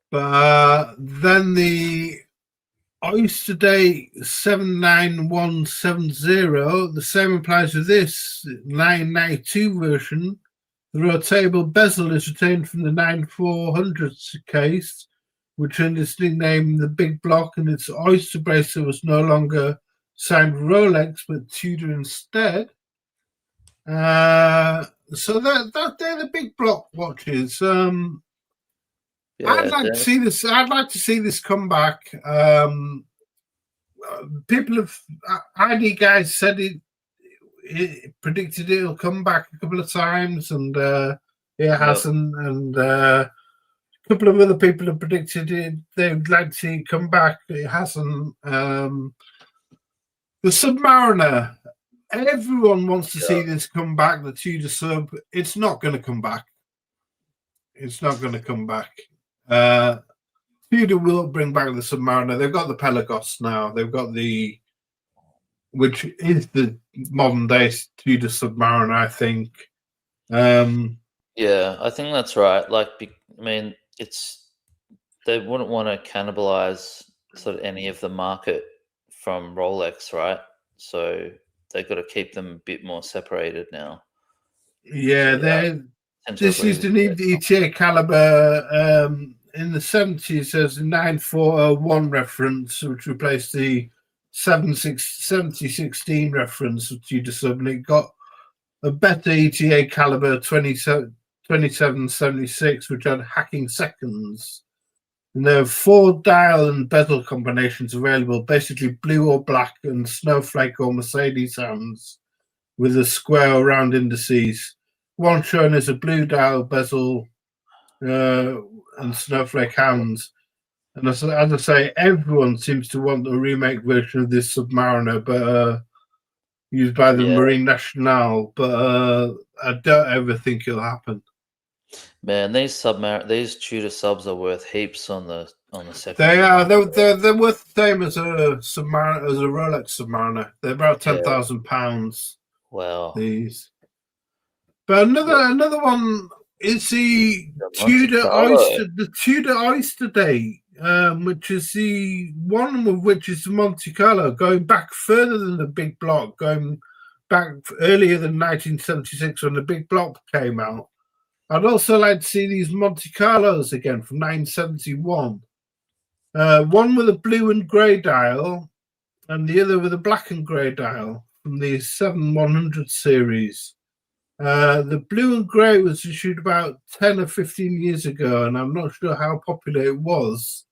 But then the Oyster Date 79170, the same applies to this 992 version. The rotatable bezel is retained from the 9400s case, which earned its nickname the Big Block, and its oyster bracelet was no longer signed Rolex but Tudor instead. So that they're the Big Block watches. I'd like to see this. I'd like to see this come back. People have ID guys said it predicted it'll come back a couple of times, and it hasn't. And a couple of other people have predicted it. They'd like to see it come back. It hasn't. The Submariner. Everyone wants to see this come back. The Tudor Sub. It's not going to come back. It's not going to come back. Tudor will bring back the Submariner. They've got the Pelagos now. They've got which is the modern day Tudor Submariner, I think. Yeah, I think that's right. Like, I mean, they wouldn't want to cannibalize sort of any of the market from Rolex, right? So they've got to keep them a bit more separated now. Yeah, this is the ETA caliber in the 70s, there's a 9401 reference, which replaced the 7016 reference of Tudor sub, and it got a better ETA caliber 2776, which had hacking seconds. And there are 4 dial and bezel combinations available, basically blue or black and snowflake or Mercedes hands with a square or round indices. One shown as a blue dial bezel and snowflake hands. And as I say, everyone seems to want the remake version of this Submariner, but used by the Marine Nationale. But I don't ever think it'll happen. Man, these Tudor subs are worth heaps on the second. They are. They're worth the same as a Submariner, as a Rolex Submariner. They're about £10,000. Wow. These. But another one is the Tudor Oyster, the Tudor Oyster Day, which is the one of which is the Monte Carlo, going back further than the big block, going back earlier than 1976 when the big block came out. I'd also like to see these Monte Carlos again from 1971. One with a blue and grey dial, and the other with a black and grey dial from the 7100 series. The blue and grey was issued about 10 or 15 years ago, and I'm not sure how popular it was.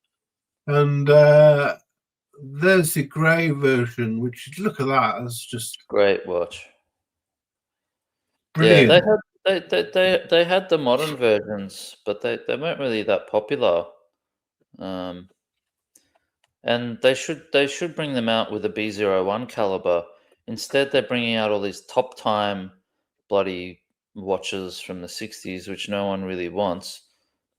And there's the grey version, which, look at that, it's just great watch. Brilliant. Yeah, they had the modern versions, but they weren't really that popular. And they should bring them out with a B01 caliber. Instead, they're bringing out all these top time bloody watches from the 60s, which no one really wants.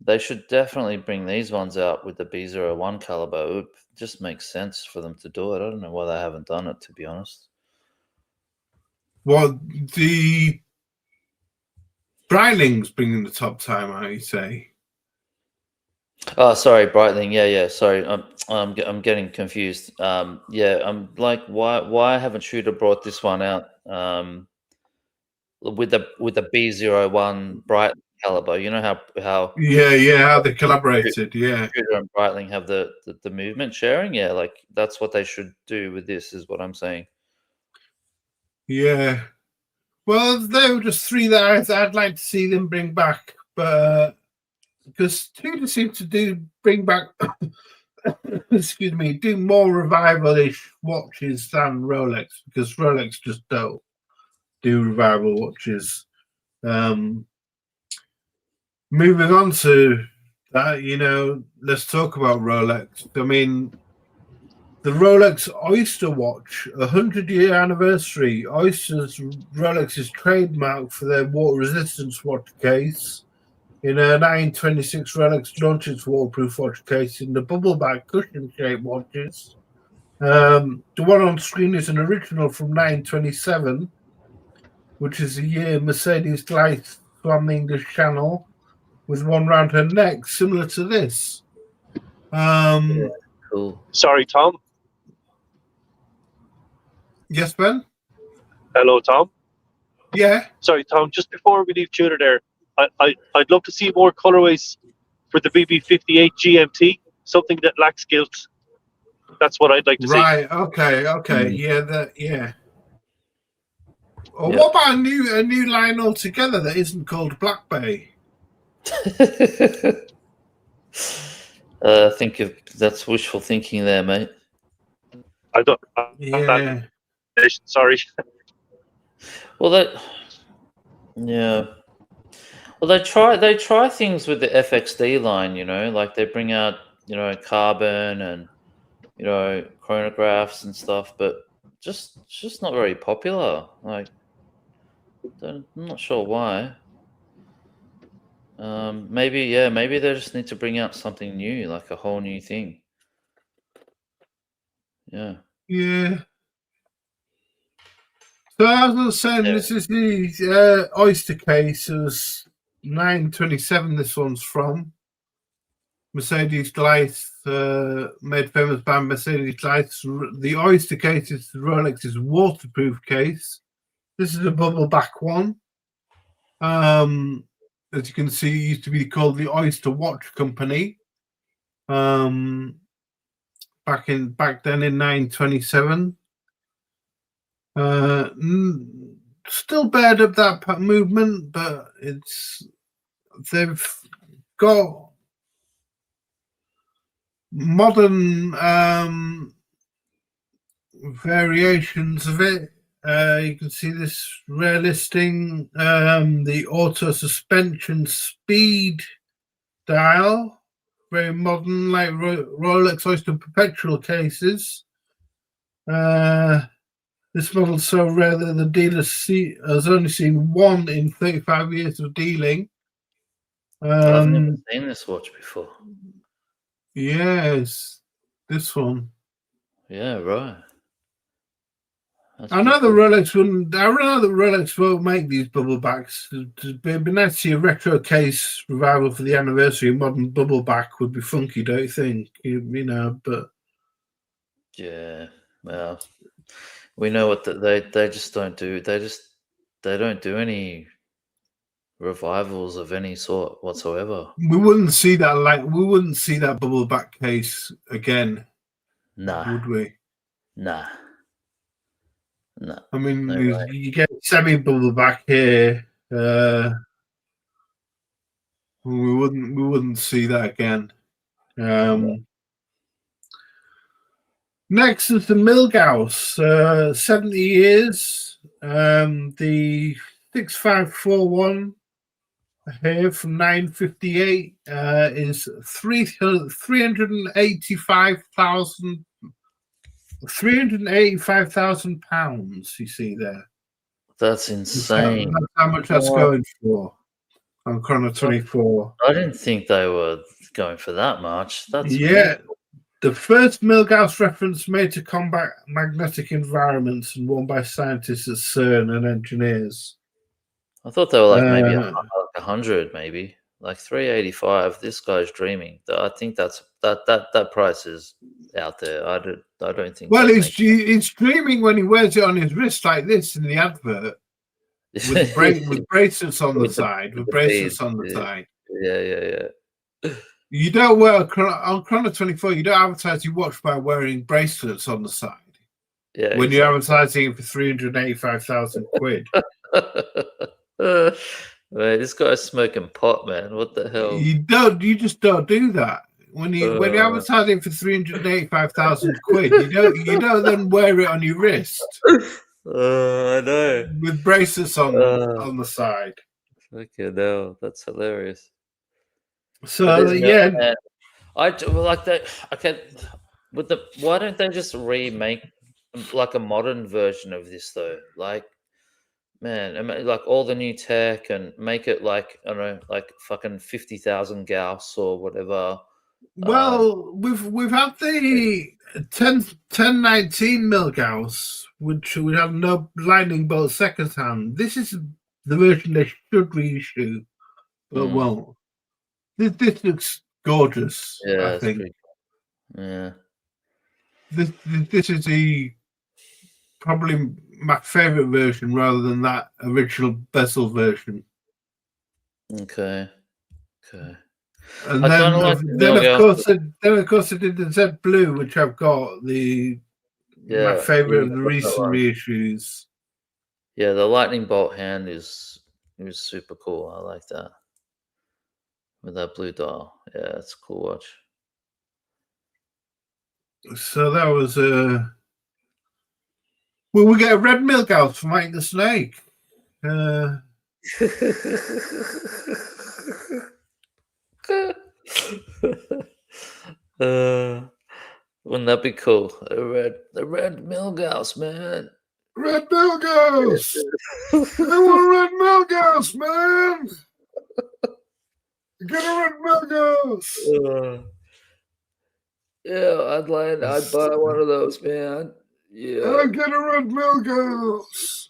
They should definitely bring these ones out with the B01 caliber. It would just make sense for them to do it. I don't know why they haven't done it, to be honest. Well, the Breitling's bringing the top time, I say. Oh, sorry, Breitling. Yeah. Sorry, I'm getting confused. Yeah, I'm like, why haven't Tudor brought this one out? With the B01 Breitling caliber, you know how how they collaborated. Tudor and Breitling have the movement sharing. Yeah, like that's what they should do with this, is what I'm saying. Yeah, well, there were just 3 that I'd like to see them bring back, but because Tudor seems to bring back excuse me, do more revival-ish watches than Rolex, because Rolex just don't do revival watches. Moving on to that, let's talk about Rolex. I mean, the Rolex Oyster watch, 100-year anniversary. Oyster's Rolex's trademark for their water resistance watch case. In a 1926, Rolex launched its waterproof watch case in the bubble back cushion-shaped watches. The one on screen is an original from 1927, which is the year Mercedes Gleis swam the English Channel, with one round her neck, similar to this. Cool. Sorry, Tom. Yes, Ben? Hello, Tom. Yeah. Sorry, Tom. Just before we leave Tudor there, I'd love to see more colorways for the BB58 GMT, something that lacks gilt. That's what I'd like to see. Right. Okay. Yeah. Or what about a new line altogether that isn't called Black Bay? I think that's wishful thinking there, mate. Sorry. Well, they try things with the FXD line, like they bring out, carbon and, chronographs and stuff, but it's just not very popular. Like, I'm not sure why. Maybe they just need to bring out something new, like a whole new thing. Yeah. So as I was saying, this is the Oyster case. It was 927. This one's from Mercedes Gleis, made famous by Mercedes Gleis. The Oyster case is Rolex's waterproof case. This is a bubble back one. As you can see, it used to be called the Oyster Watch Company. back then in 1927. Still bad of that movement, but they've got modern variations of it. You can see this rare listing, the auto suspension speed dial, very modern, like Rolex Oyster Perpetual cases. This model's so rare that the dealer has only seen one in 35 years of dealing. I've never seen this watch before. Yes, this one. Yeah, right. I know the Rolex wouldn't. I know the Rolex won't make these bubble backs. It'd be nice to see a retro case revival for the anniversary. A modern bubble back would be funky, don't you think? You know, but yeah, well, we know what they just don't do. They don't do any revivals of any sort whatsoever. We wouldn't see that bubble back case again. Nah, would we? Nah. No. I mean, you get semi bubble back here. We wouldn't see that again. Next is the Milgauss, 70 years. The 6541 here from 958 is 385,000 pounds. You see there. That's insane. That's how much that's going for on Chrono 24. I didn't think they were going for that much. That's beautiful. The first Milgauss reference made to combat magnetic environments and worn by scientists at CERN and engineers. I thought they were like maybe 100, maybe like 385. This guy's dreaming. I think that price is out there. I don't think. Well, he's dreaming when he wears it on his wrist like this in the advert, with bracelets on the side. With bracelets on the side. Yeah. You don't wear on Chrono 24. You don't advertise your watch by wearing bracelets on the side. Yeah. When you're advertising it for 385,000 quid. Man, this guy's smoking pot, man. What the hell? You just don't do that. When you're advertising for 385,000 quid, you don't then wear it on your wrist. I know. With bracelets on the side. Okay, no, that's hilarious. So yeah, I like that. Okay, why don't they just remake like a modern version of this though? Like, man, like all the new tech and make it like, I don't know, like fucking 50,000 Gauss or whatever. Well, we've had the 1019 Milgauss, which would have no lightning bolt second hand. This is the version they should reissue, but won't. This looks gorgeous. Yeah, I think. Yeah. This is probably my favorite version rather than that original bezel version. Okay. And then of course I did the Z Blue, which I've got my favorite of the recent reissues. Yeah, the lightning bolt hand is super cool. I like that. With that blue dial. Yeah, it's a cool watch. So that was well, we get a red Milgauss from Mike the Snake. Wouldn't that be cool? The red Milgauss, man. Red Milgauss. I want a red Milgauss, man. Get a red Milgauss. Yeah, I'd buy one of those, man. Yeah. I get a red Milgauss.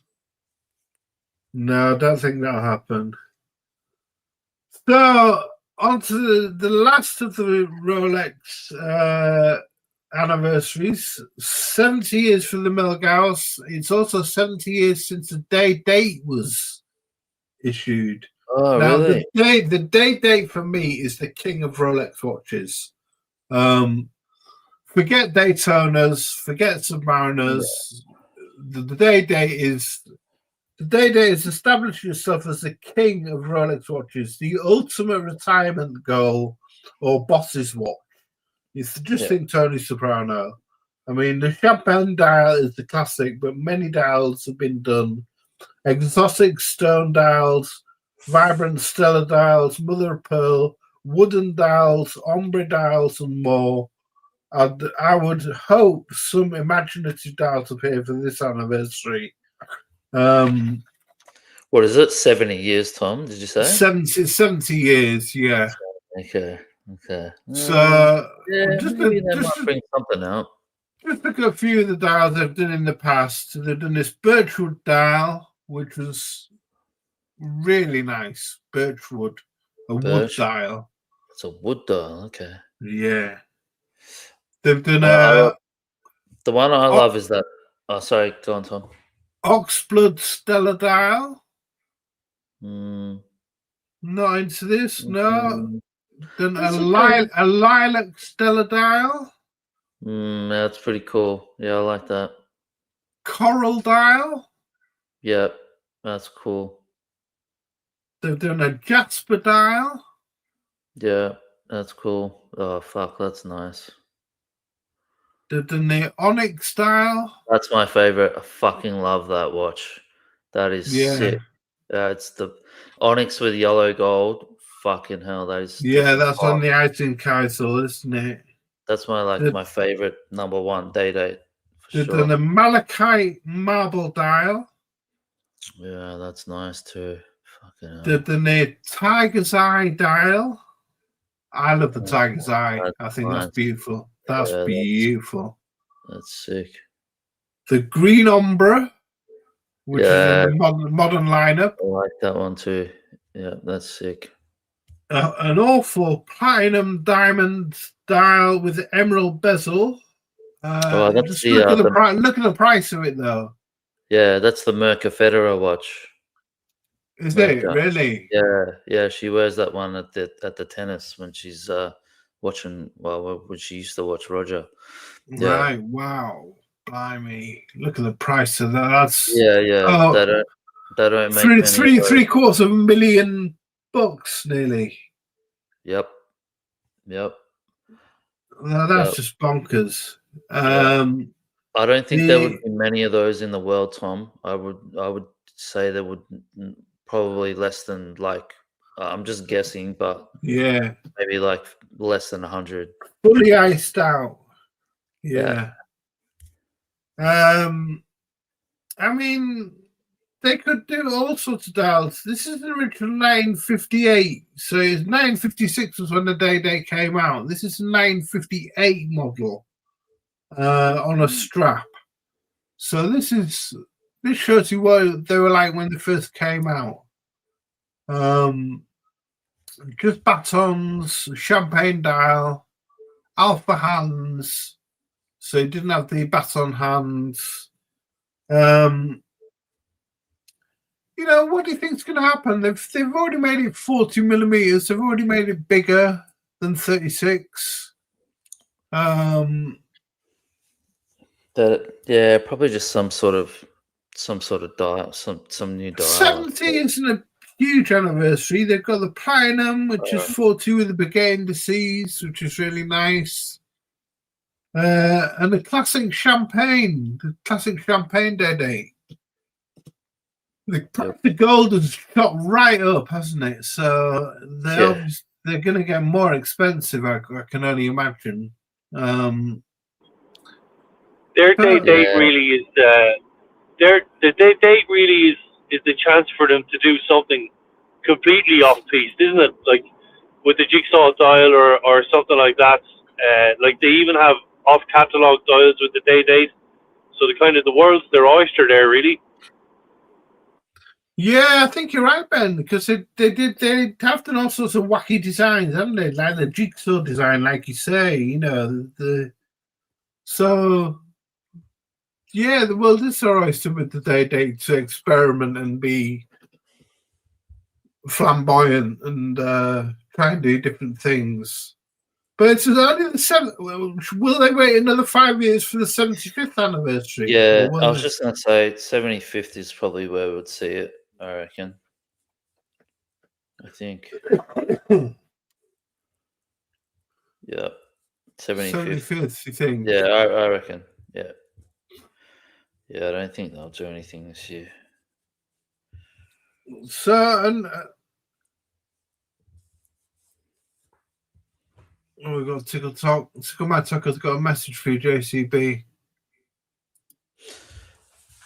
No, I don't think that'll happen. So, on to the last of the Rolex anniversaries. 70 years for the Milgauss. It's also 70 years since the date was issued. Oh, now, really? The date for me is the king of Rolex watches. Forget Daytonas, forget Submariners. The day-day is establish yourself as the king of Rolex watches, the ultimate retirement goal or boss's watch. It's just think Tony Soprano. I mean, the champagne dial is the classic, but many dials have been done. Exotic stone dials, vibrant stellar dials, mother of pearl, wooden dials, ombre dials, and more. I would hope some imaginative dials appear for this anniversary. What is it? 70 years, Tom? Did you say 70 years? Yeah. Okay. So maybe they might bring something out. Just look at a few of the dials they've done in the past. They've done this birchwood dial, which was really nice. Birchwood, wood dial. It's a wood dial. Okay. Yeah. They've done the one I love is that. Oh, sorry, go on, Tom. Oxblood Stellar dial. Not into this, no. Then a lilac Stellar dial. That's pretty cool. Yeah, I like that. Coral dial. Yeah, that's cool. They've done a Jasper dial. Yeah, that's cool. Oh, fuck, that's nice. They've done the Onyx dial. That's my favorite. I fucking love that watch. That is sick. It's the Onyx with yellow gold. Fucking hell, that is. Yeah, that's on the Item Kaiser, isn't it? That's my favorite number one day. They've done a Malachite marble dial. Yeah, that's nice too. Fucking hell. They've done a Tiger's Eye dial. I love the Tiger's Eye. I think that's beautiful. That's beautiful. That's sick. The Green Ombre, which is in the modern lineup. I like that one too. Yeah, that's sick. An awful platinum diamond dial with the emerald bezel. Just look at the price of it, though. Yeah, that's the Mirka Federer watch. Is it really? Yeah. She wears that one at the tennis when she's watching. Well, when she used to watch Roger. Yeah. Right. Wow. Blimey! Look at the price of that. That's That don't make $750,000 nearly. Yep. That's just bonkers. I don't think there would be many of those in the world, Tom. I would say there would probably less than I'm just guessing, but maybe less than 100. Fully iced out. Yeah. I mean, they could do all sorts of dials. This is the original 958, so 956 was when the day came out. This is a 958 model on a strap. So this shows you what they were like when they first came out. Just batons, champagne dial, alpha hands. So it didn't have the baton hands. What do you think is going to happen? They've already made it 40 millimeters. They've already made it bigger than 36. Probably just some sort of dial, some new dial. 70 isn't a huge anniversary. They've got the platinum, which is 40 with the Breguet indices, which is really nice. And the classic champagne day. The gold has shot right up, hasn't it? So they're going to get more expensive. I can only imagine. Their date really is the date really is the chance for them to do something completely off piste, isn't it? Like with the jigsaw dial or something like that. Like they even have off catalog dials with the date. So the world's their oyster there, really. Yeah, I think you're right, Ben, because they have done all sorts of wacky designs, haven't they? Like the jigsaw design, like you say, the world is their oyster with the day to experiment and be flamboyant and try and do different things. But it's only the 7th. Will they wait another 5 years for the 75th anniversary? Yeah, I was just going to say 75th is probably where we would see it, I reckon. I think. Yeah. 75th, you think? Yeah, I reckon. Yeah. Yeah, I don't think they'll do anything this year. So, and we got Tickle Talk. Tickle My Talker's got a message for you, JCB.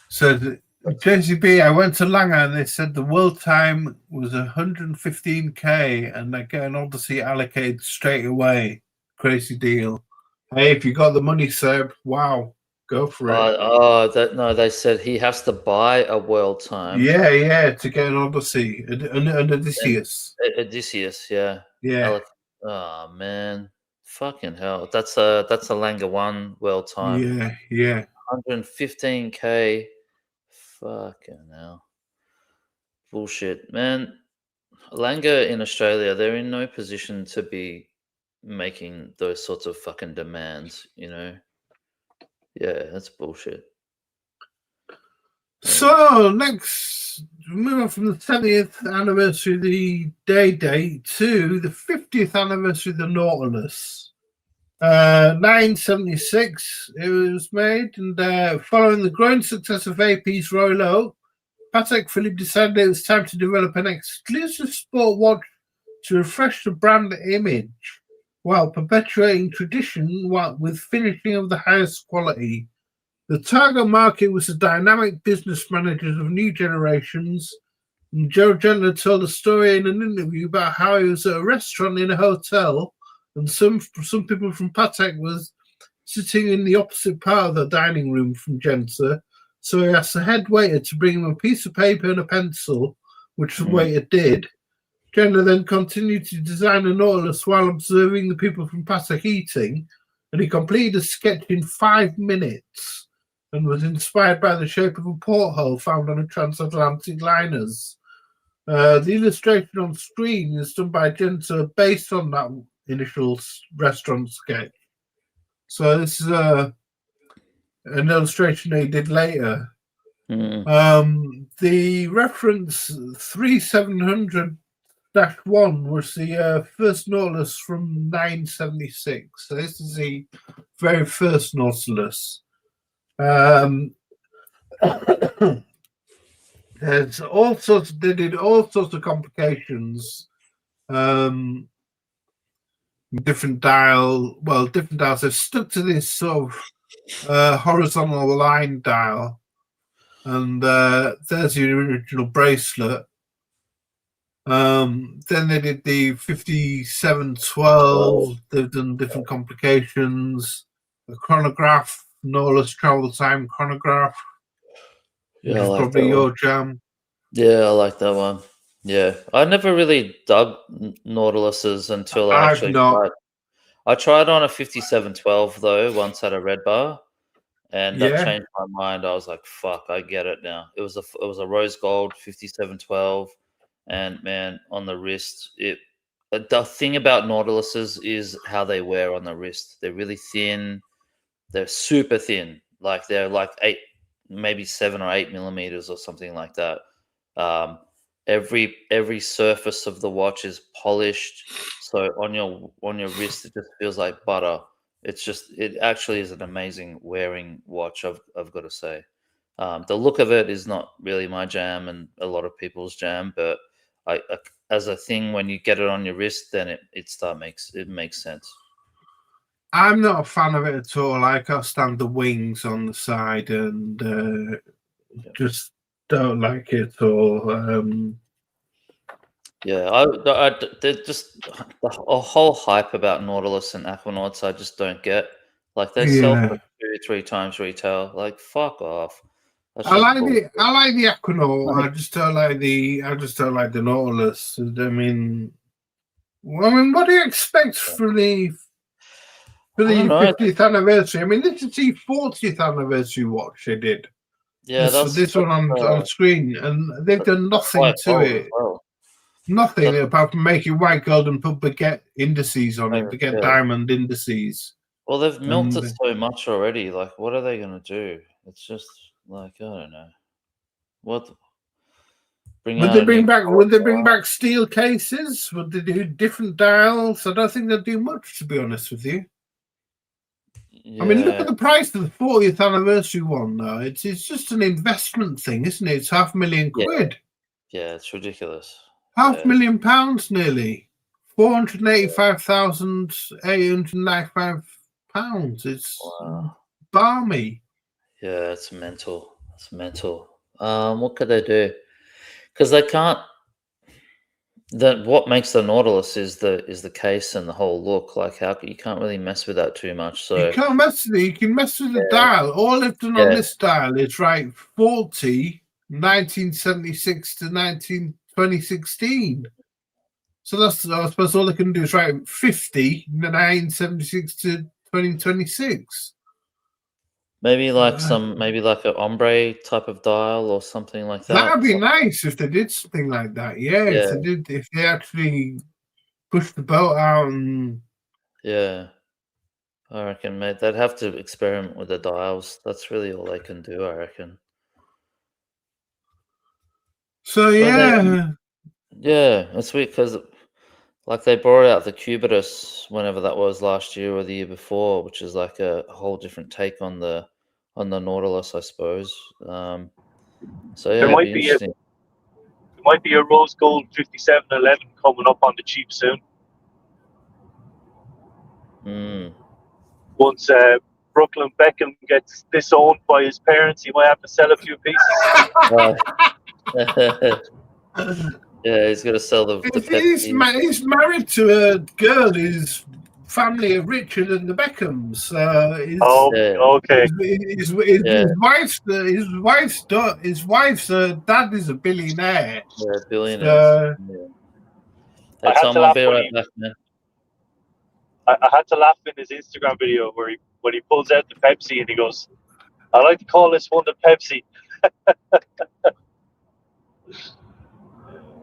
Said, JCB, I went to Langer and they said the world time was 115k and they get an Odyssey allocated straight away. Crazy deal. Hey, if you got the money, Seb, wow, go for it. No, they said he has to buy a world time. Yeah, to get an Odyssey, an Odysseus. Odysseus, yeah. Yeah. Oh man, fucking hell! That's a Langer 1 world time. Yeah. 115k. Fucking hell. Bullshit, man. Langer in Australia, they're in no position to be making those sorts of fucking demands, you know? Yeah, that's bullshit. So, next, moving on from the 70th anniversary of the date to the 50th anniversary of the Nautilus. 976 it was made, and following the growing success of AP's Rolex, Patek Philippe decided it was time to develop an exclusive sport watch to refresh the brand image while perpetuating tradition with finishing of the highest quality. The target market was the dynamic business managers of new generations, and Joe Gentler told a story in an interview about how he was at a restaurant in a hotel and some people from Patek was sitting in the opposite part of the dining room from Gentler. So he asked the head waiter to bring him a piece of paper and a pencil, which the waiter did. Gentler then continued to design a Nautilus while observing the people from Patek eating, and he completed a sketch in 5 minutes and was inspired by the shape of a porthole found on a transatlantic liners. The illustration on screen is done by Gentler based on that initial restaurant sketch. So this is an illustration he did later. The reference 3700-1 was the first Nautilus from 976. So this is the very first Nautilus. There's all sorts. They did all sorts of complications. Different dials. They've stuck to this sort of horizontal line dial, and there's the original bracelet. Then they did the 5712. They've done different complications. The chronograph, Nautilus travel time chronograph. Yeah, which is probably your jam. Yeah, I like that one. Yeah, I never really dug Nautiluses until I actually tried. I tried on a 5712 though once at a Red Bar, and that changed my mind. I was like, "Fuck, I get it now." It was a rose gold 5712, and man, on the wrist, the thing about Nautiluses is how they wear on the wrist. They're really thin. They're super thin. Like they're like 7 or 8 millimeters or something like that. Every surface of the watch is polished, so on your wrist it just feels like butter. It actually is an amazing wearing watch. I've got to say, the look of it is not really my jam and a lot of people's jam, but I as a thing when you get it on your wrist, then it makes sense. I'm not a fan of it at all. I can't stand the wings on the side, and just don't like it at all. Yeah, they're just a whole hype about Nautilus and Aquanauts. I just don't get. Like they sell for 2-3 times retail. Like fuck off. I like the Aquanaut. I just don't like the Nautilus. I mean, what do you expect for the 50th anniversary? I mean, this is the 40th anniversary watch they did. Yeah, this one on screen, and they've done nothing to it. Well. Nothing apart from making white gold and put baguette indices on it, baguette yeah. diamond indices. Well, they've milked it so much already. Like, what are they going to do? It's just like, I don't know. What? Would they bring back steel cases? Would they do different dials? I don't think they'd do much, to be honest with you. Yeah. I mean, look at the price of the 40th anniversary one, though. It's just an investment thing, isn't it? It's £500,000 quid. Yeah, it's ridiculous. £500,000 nearly. £485,895. It's balmy. Yeah, it's mental. It's mental. What could they do? Because they can't. What makes the Nautilus is the case and the whole look. Like, how you can't really mess with that too much. So you can't mess with it. You can mess with the dial. All they've done on this dial is right 40, 1976 to 2016. So that's, I suppose, all they can do is write 50, 1976 to 2026. Maybe like maybe like an ombre type of dial or something like that. That'd be nice if they did something like that. Yeah, if they actually pushed the boat out and. Yeah, I reckon, mate. They'd have to experiment with the dials. That's really all they can do, I reckon. So yeah, it's weird because. Like they brought out the Cubitus whenever that was last year or the year before, which is like a whole different take on the Nautilus, I suppose. So yeah, there might be a rose gold 5711 coming up on the cheap soon. Once Brooklyn Beckham gets disowned by his parents, he might have to sell a few pieces. Yeah, he's got to sell the he's married to a girl whose family are richer than the Beckhams. Okay. His wife's dad is a billionaire. Yeah, billionaire. Hey, Tom, I'll be right back, man. I had to laugh in his Instagram video when he pulls out the Pepsi and he goes, "I like to call this one the Pepsi."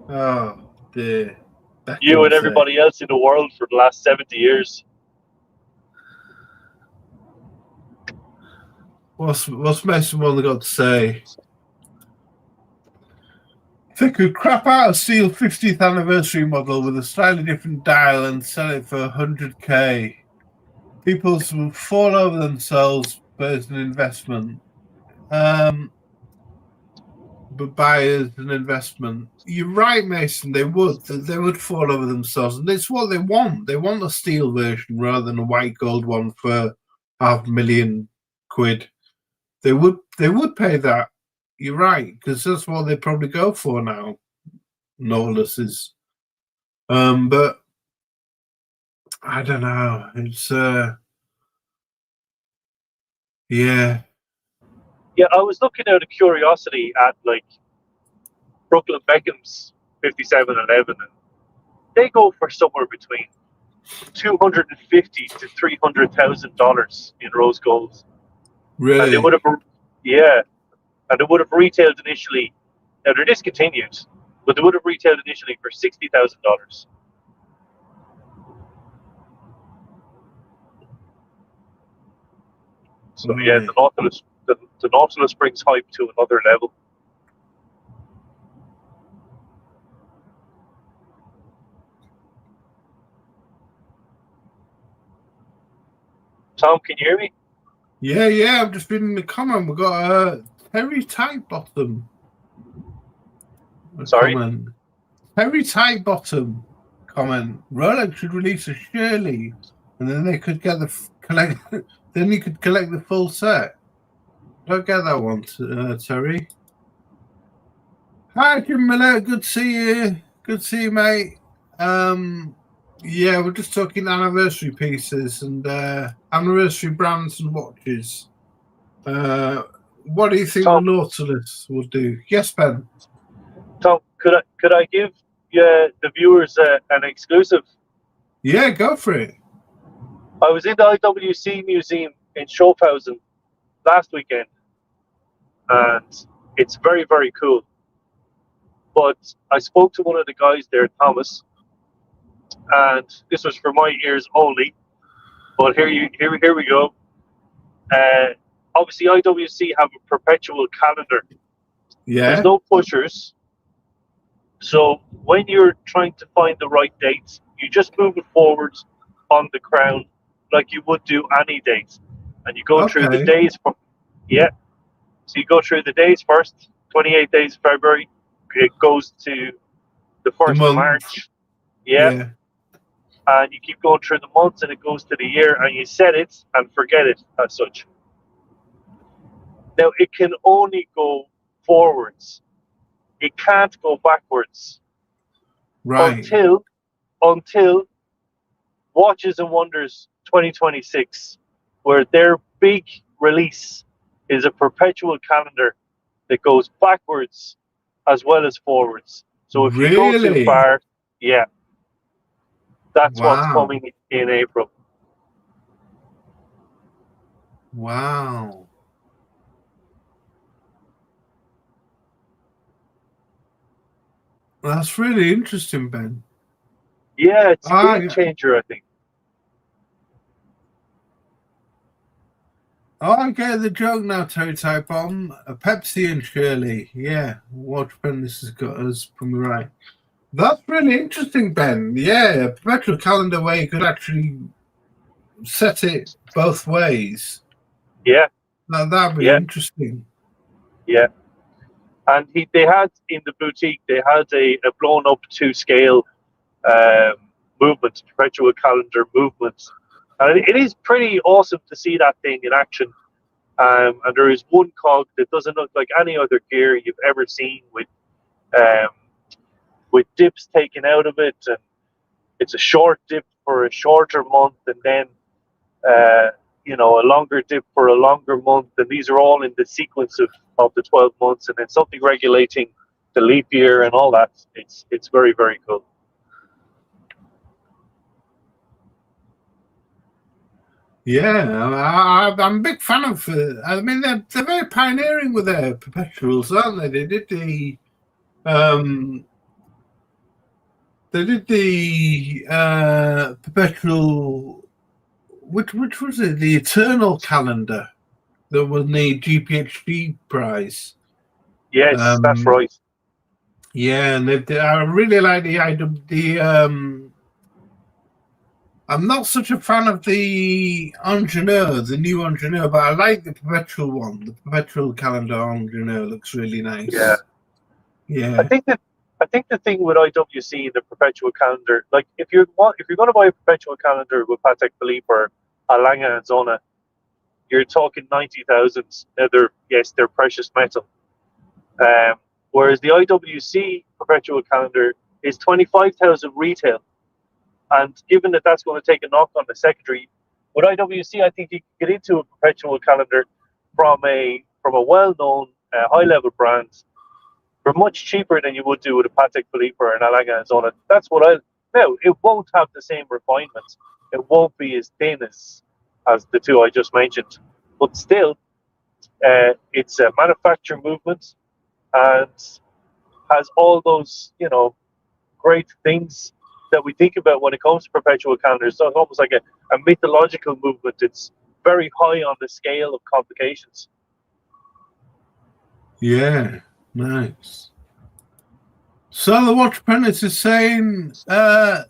Oh, dear. You and everybody else in the world for the last 70 years. What's Mason Wonder got to say? If they could crap out a steel 50th anniversary model with a slightly different dial and sell it for 100k, people will fall over themselves, but as an investment. But buy as an investment. You're right, Mason. They would fall over themselves, and it's what they want. They want a steel version rather than a white gold one for £500,000 quid. They would pay that. You're right, because that's what they probably go for now. Nautiluses. But I don't know. It's yeah. Yeah, I was looking out of curiosity at like Brooklyn Beckham's 5711, and they go for somewhere between $250,000 to $300,000 in rose gold. Really? And they would have retailed initially. Now they're discontinued, but they would have retailed initially for $60,000. So yeah, the Nautilus brings hype to another level. Tom, can you hear me? Yeah. I've just been in the comment. We've got a Terry Tight Bottom. Sorry? Comment. Terry Tight Bottom comment. Rolex should release a Shirley, and then they could get then you could collect the full set. Don't get that one, Terry. Hi, Jim Miller. Good to see you. Good to see you, mate. Yeah, we're just talking anniversary pieces and anniversary brands and watches. What do you think the Nautilus will do? Yes, Ben. Tom, could I give the viewers an exclusive? Yeah, go for it. I was in the IWC Museum in Schaffhausen last weekend, and it's very, very cool. But I spoke to one of the guys there, Thomas, and this was for my ears only. But here we go. Obviously, IWC have a perpetual calendar. Yeah. There's no pushers. So when you're trying to find the right dates, you just move it forward on the crown like you would do any date. And you go through the days. Yeah. So you go through the days first, 28 days February. It goes to the 1st of March. Yeah. And you keep going through the months and it goes to the year and you set it and forget it as such. Now, it can only go forwards. It can't go backwards. Right. Until Watches and Wonders 2026, where their big release is a perpetual calendar that goes backwards as well as forwards. So if you go too far, yeah, that's what's coming in April. Wow. That's really interesting, Ben. Yeah, it's a game changer, I think. Oh, I get the joke now, Toe Type on. Pepsi and Shirley. Yeah, Watch Ben, this has got us from the right. That's really interesting, Ben. Yeah, a perpetual calendar where you could actually set it both ways. Yeah. Now, that'd be interesting. Yeah. And they had in the boutique, they had a blown up to scale movement, perpetual calendar movements. And it is pretty awesome to see that thing in action. And there is one cog that doesn't look like any other gear you've ever seen with dips taken out of it. And it's a short dip for a shorter month and then, a longer dip for a longer month. And these are all in the sequence of the 12 months and then something regulating the leap year and all that. It's very, very cool. Yeah, I'm a big fan of. I mean, they're very pioneering with their perpetuals, aren't they? They did the perpetual. Which was it? The Eternal calendar that won the GPHG prize. Yes, that's right. Yeah, and I really like the I'm not such a fan of the Ingenieur, the new Ingenieur, but I like the perpetual one. The perpetual calendar Ingenieur looks really nice. Yeah. I think the thing with IWC, the perpetual calendar, like if you're going to buy a perpetual calendar with Patek Philippe or a Lange & Söhne, you're talking 90,000. Now they're precious metal. Whereas the IWC perpetual calendar is 25,000 retail. And given that that's going to take a knock on the secondary, with IWC, I think you can get into a perpetual calendar from a well-known high-level brand for much cheaper than you would do with a Patek Philippe or an Lange & Söhne. That's what now, it won't have the same refinement. It won't be as thin as the two I just mentioned. But still, it's a manufacture movement and has all those, great things that we think about when it comes to perpetual calendars. So it's almost like a mythological movement. It's very high on the scale of complications. Yeah, nice. So the Watch Apprentice is saying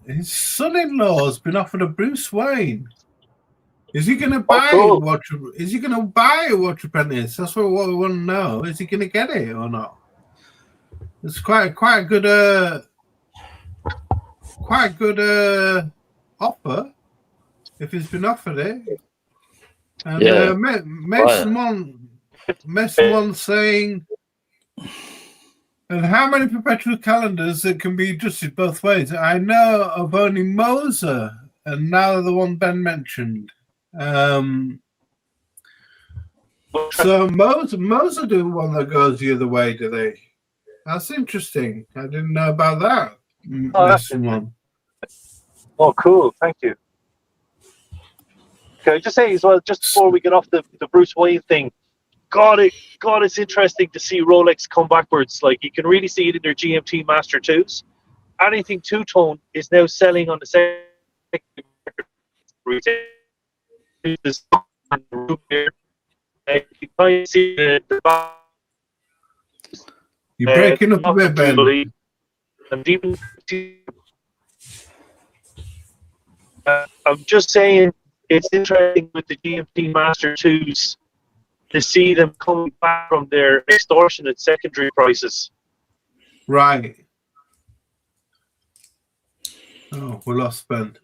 his son-in-law has been offered a Bruce Wayne. Is he going to buy a watch? Is he going to buy a Watch Apprentice? That's what we want to know. Is he going to get it or not? It's quite a good offer if he's been offered it. And Mason one saying, and how many perpetual calendars that can be adjusted both ways? I know of only Moser, and now the one Ben mentioned. So Moser do one that goes the other way, do they? That's interesting. I didn't know about that. One. Oh, cool. Thank you. Can I just say as well, just before we get off the Bruce Wayne thing, God, it's interesting to see Rolex come backwards. Like, you can really see it in their GMT Master 2s. Anything two-tone is now selling on the second retail. You can see You're breaking up a bit, Ben. And even I'm just saying, it's interesting with the GMT Master 2s to see them coming back from their extortionate secondary prices. Right. Oh, we lost Ben.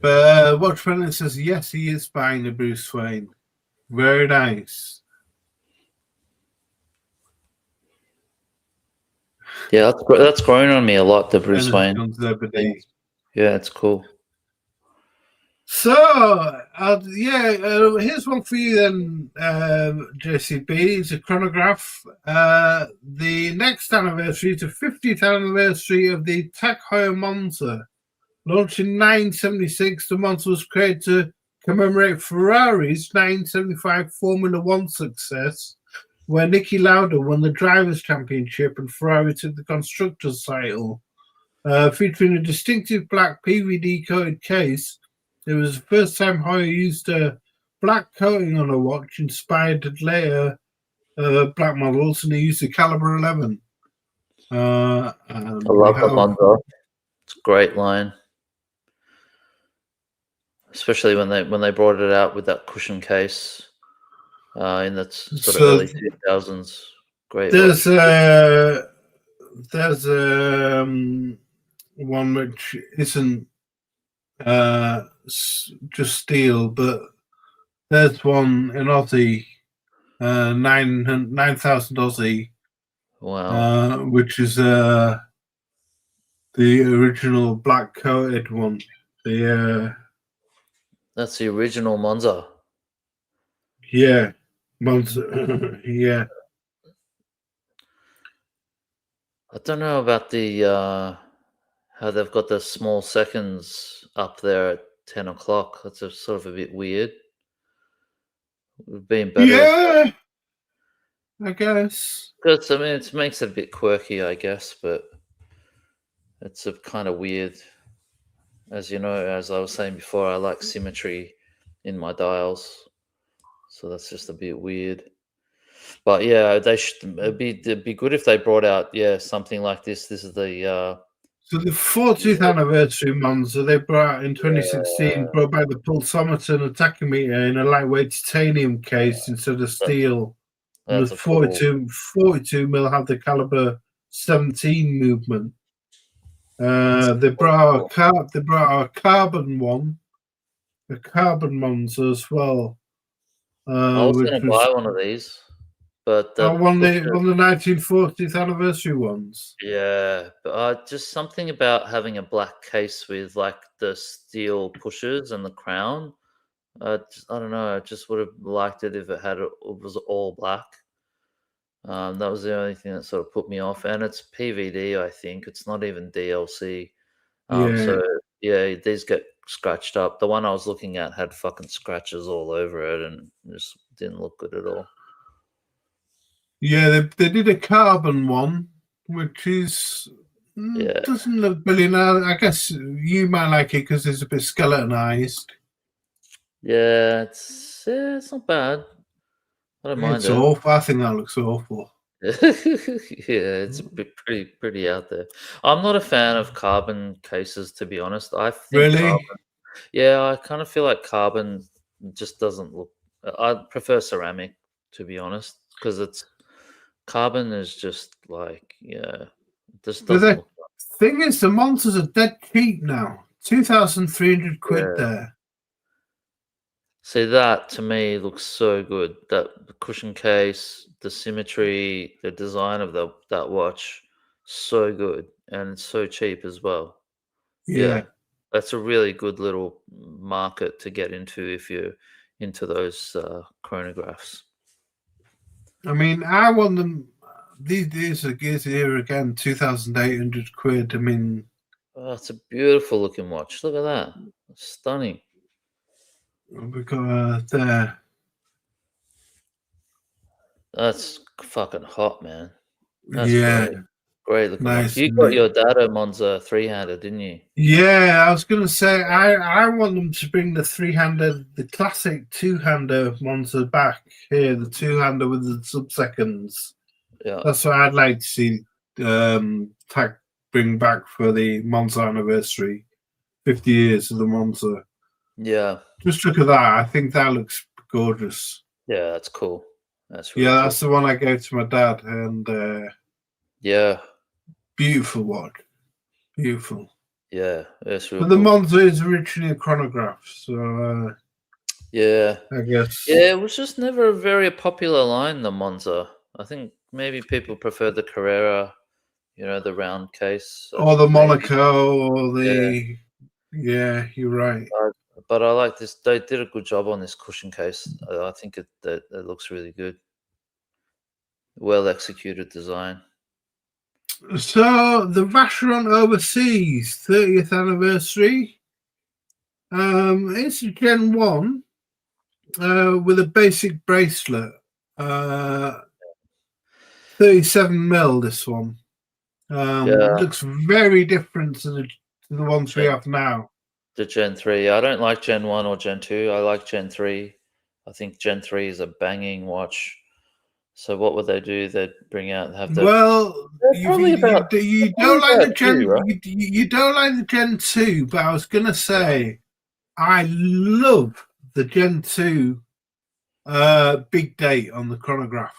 But Watch Friendly says, yes, he is buying a Bruce Wayne. Very nice. Yeah, that's grown on me a lot, the Bruce Wayne. Yeah, it's cool. So, here's one for you then, JCB. It's a chronograph. The next anniversary is the 50th anniversary of the Tag Heuer Monza. Launched in 1976, the Monza was created to commemorate Ferrari's 1975 Formula One success, where Niki Lauda won the Drivers' Championship and Ferrari took the Constructors' title. Featuring a distinctive black PVD-coated case, it was the first time Heuer used a black coating on a watch inspired later black models, and he used the caliber 11. I love the Monza. It's a great line, especially when they brought it out with that cushion case in the sort of early 2000s. Great. There's one which isn't just steel, but there's one in Aussie, 9,000 Aussie. Wow. Which is the original black coated one. That's the original Monza. Yeah, Monza. Yeah. I don't know about the how they've got the small seconds up there at 10 o'clock. That's sort of a bit weird. Would been better. Yeah, I guess. Because I mean, it makes it a bit quirky, I guess, but it's a kind of weird. As you know, as I was saying before, I like symmetry in my dials, so that's just a bit weird. But yeah, it'd be good if they brought out something like this. This is the so the 40th anniversary Monza they brought out in 2016 brought back the pulsometer and tachymeter in a lightweight titanium case instead of steel. And the 42 mil had the caliber 17 movement. They brought out a carbon one, a carbon Monza as well. I was going to buy one of these, but one of the 1940th anniversary ones. Yeah, but just something about having a black case with like the steel pushers and the crown. I don't know. I just would have liked it if it was all black. That was the only thing that sort of put me off, and it's PVD. I think it's not even DLC. So yeah, these get scratched up. The one I was looking at had fucking scratches all over it, and just didn't look good at all. Yeah, they did a carbon one, which is doesn't look brilliant. I guess you might like it because it's a bit skeletonized. Yeah, it's not bad. I don't mind it. It's awful. I think that looks awful. Yeah, it's pretty out there. I'm not a fan of carbon cases, to be honest. I think I kind of feel like carbon just doesn't look. I prefer ceramic, to be honest, because carbon is just like just doesn't. Look thing is, the Monsters are dead cheap now. 2,300 quid there. See, that to me looks so good. That cushion case, the symmetry, the design of that watch, so good, and it's so cheap as well. Yeah, that's a really good little market to get into if you're into those chronographs. I mean, I want them. These are here again, 2,800 quid. I mean, it's a beautiful looking watch. Look at that, it's stunning. We got there. That's fucking hot, man. That's Yeah, great looking watch. nice. You got your dad a Monza 3-hander, didn't you? Yeah, I was gonna say I want them to bring the 3-hander, the classic 2-hander Monza back here, the 2-hander with the sub-seconds. Yeah, that's what I'd like to see. Tag bring back for the Monza anniversary, 50 years of the Monza. Yeah. Just look at that. I think that looks gorgeous. Yeah, that's cool. That's really that's the one I gave to my dad, and yeah, beautiful watch, beautiful. Yeah, that's really But the cool. Monza is originally a chronograph, so yeah, I guess. Yeah, it was just never a very popular line, the Monza. I think maybe people prefer the Carrera, the round case. Or the maybe. Monaco, or the yeah, you're right. But I like this. They did a good job on this cushion case. I think it looks really good. Well executed design. So the Vacheron Overseas 30th anniversary. It's a Gen 1 with a basic bracelet. 37 mil. This one. It looks very different to the ones we have now. The Gen 3. I don't like Gen 1 or Gen 2. I like Gen 3. I think Gen 3 is a banging watch. So what would they do? They'd bring out you don't like the Gen, right? you don't like the Gen 2, but I was gonna say I love the Gen 2 big date on the chronograph.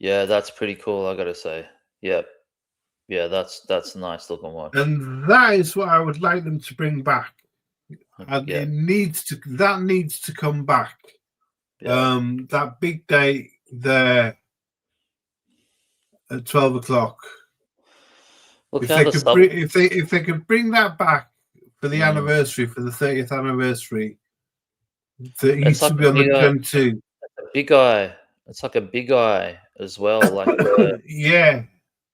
Yeah, that's pretty cool, I gotta say. Yep. Yeah, that's a nice looking watch. And that is what I would like them to bring back. And that needs to come back. That big date there at 12 o'clock. If they could bring that back for the anniversary, for the 30th anniversary, that used to be on the Gen 2. Big eye. It's like a big eye as well. Like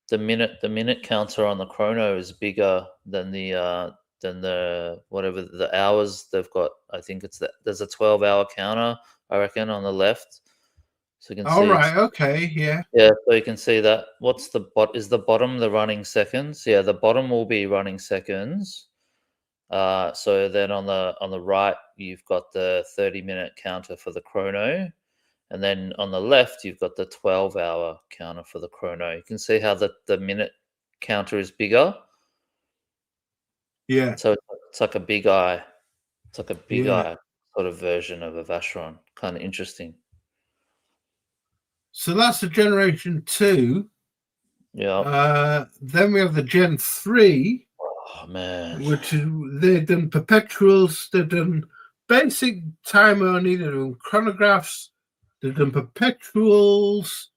the minute counter on the chrono is bigger than the whatever the hours they've got. I think there's a 12-hour counter, I reckon, on the left. So you can see. Right. Okay. Yeah. Yeah. So you can see that. What's the bottom the running seconds? Yeah, the bottom will be running seconds. So then on the right you've got the 30-minute counter for the chrono, and then on the left you've got the 12-hour counter for the chrono. You can see how the minute counter is bigger. Yeah. So it's like a big eye. It's like a big eye sort of version of a Vacheron. Kind of interesting. So that's the Generation 2. Yeah. Then we have the Gen 3. Oh man. Which is they've done perpetuals, they've done basic time only, they've done chronographs, they've done perpetuals.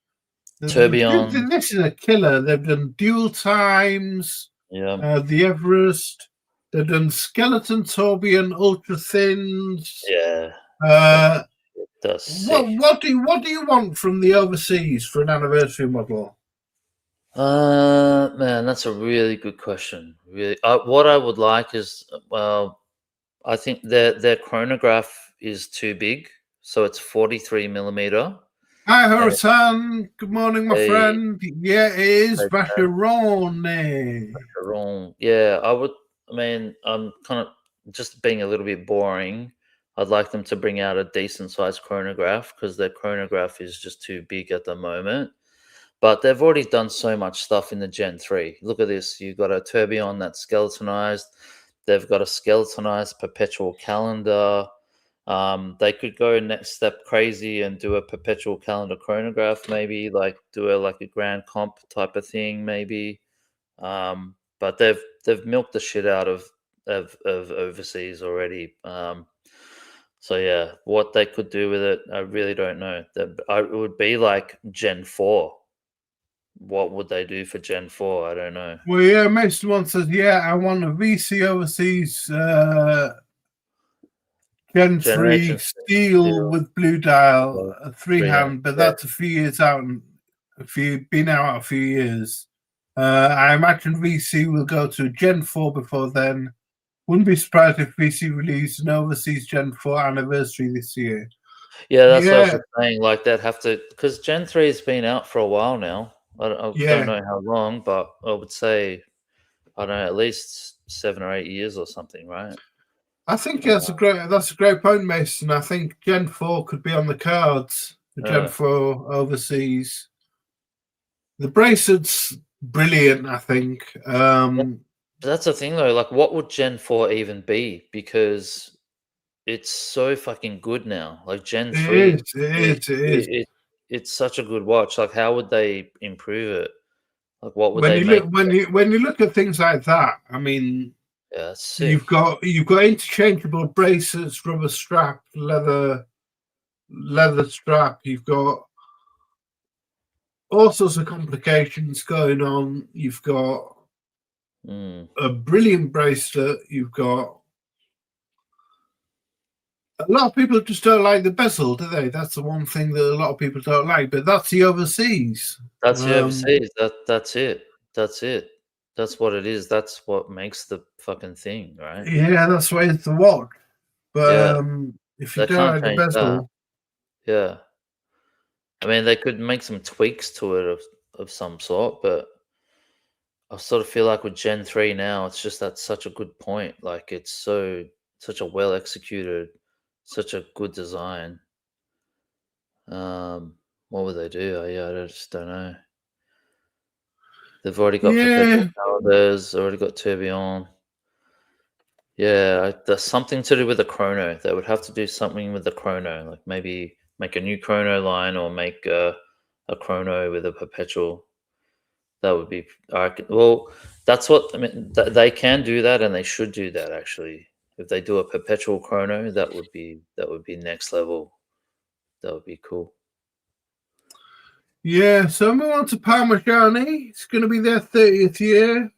Tourbillon. This is a killer. They've done dual times. Yeah. The Everest. They've done skeleton tourbillon, ultra thins. Yeah. What do you want from the Overseas for an anniversary model? Man, that's a really good question. Really, what I would like is, I think their chronograph is too big, so it's 43 millimeter. Hi, Horasan. Good morning, my friend. Yeah, it is Vacheron. Vacheron. Yeah, I'm kind of just being a little bit boring. I'd like them to bring out a decent sized chronograph because their chronograph is just too big at the moment. But they've already done so much stuff in the Gen 3. Look at this. You've got a tourbillon that's skeletonized. They've got a skeletonized perpetual calendar. They could go next step crazy and do a perpetual calendar chronograph, maybe like do a grand comp type of thing, maybe. But they've milked the shit out of Overseas already. So yeah, what they could do with it, I really don't know. It would be like Gen 4. What would they do for Gen 4? I don't know. Well, yeah, Mason one says, I want a VC Overseas Gen 3 steel with blue dial, a 3-hand, but that's a few years out. Been out a few years. I imagine VC will go to Gen 4 before then. Wouldn't be surprised if VC released an Overseas Gen 4 anniversary this year. Yeah, that's what I was Yeah, just saying. Like that have to, because Gen 3 has been out for a while now. I don't yeah. know how long, but I would say I don't know, at least 7 or 8 years or something, right? I think that's a great point, Mason. I think Gen 4 could be on the cards. The Gen 4 overseas. The bracelet's brilliant, I think. That's the thing though. Like, what would Gen 4 even be? Because it's so fucking good now. Like Gen 3, it is. it's such a good watch. Like, how would they improve it? Like, what would When they you make? look when you look at things like that, I mean, Yeah, that's sick. you've got interchangeable bracelets, rubber strap, leather strap. You've got all sorts of complications going on. You've got a brilliant bracelet. You've got a lot of people just don't like the bezel, do they? That's the one thing that a lot of people don't like. But that's the overseas. That's the overseas. That's it. That's it. That's what it is. That's what makes the fucking thing, right? Yeah, that's why it's the watch. But if you they don't can't like the change that. bezel, Yeah. I mean, they could make some tweaks to it of some sort, but I sort of feel like with Gen 3 now, it's just at such a good point. Like it's such a well executed, such a good design. What would they do? I just don't know. They've already got perpetual calendars, already got tourbillon. Yeah, there's something to do with the chrono. They would have to do something with the chrono, like maybe make a new chrono line or make a chrono with a perpetual. That would be, well, that's what I mean. They can do that, and they should do that. Actually, if they do a perpetual chrono, that would be next level. That would be cool. Yeah, so move on to Parmigiani. It's going to be their 30th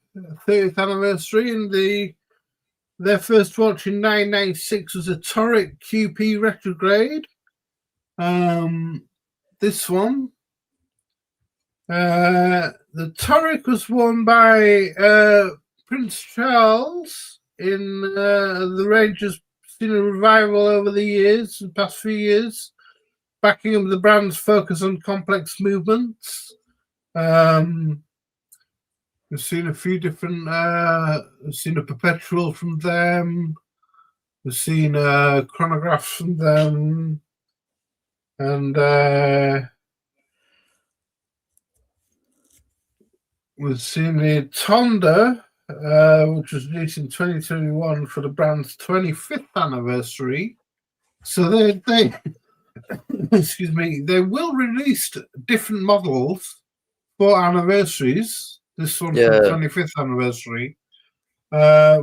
anniversary, and their first watch in 1996 was a Toric QP retrograde. This one, the Toric was worn by Prince Charles in the range has seen a revival over the past few years, backing up the brand's focus on complex movements. We've seen a few different. We've seen a perpetual from them. We've seen chronographs from them, and we've seen the Tonda, which was released in 2021 for the brand's 25th anniversary. So they excuse me, they will release different models for anniversaries. This one for the 25th anniversary,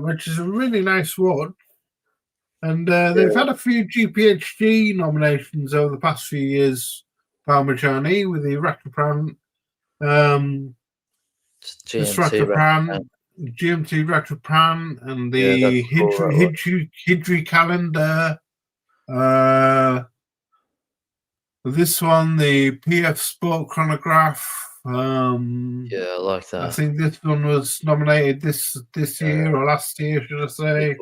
which is a really nice watch. And they've had a few GPHG nominations over the past few years, Parmigiani, with the Rattrapant, GMT Rattrapant, and the Hidri calendar. This one, the PF Sport chronograph. I like that. I think this one was nominated this year or last year, should I say?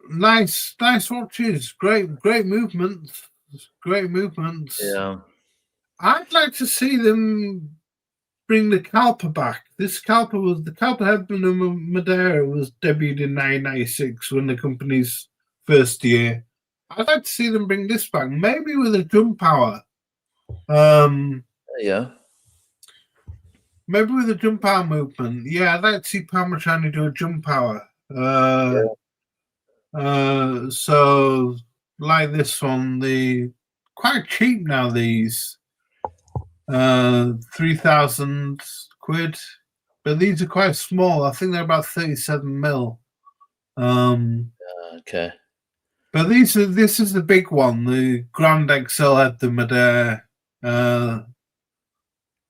Nice watches. Great movements. Yeah. I'd like to see them bring the Calpa back. The Calpa Headman and Madeira was debuted in 1996 when the company's first year. I'd like to see them bring this back, maybe with a jump power. Maybe with a jump power movement. Yeah, I'd like to see Parmigiani do a jump power. So like this one, the quite cheap now, these 3,000 quid, but these are quite small. I think they're about 37 mil. Okay. But this is the big one, the Grand XL at the Madeira,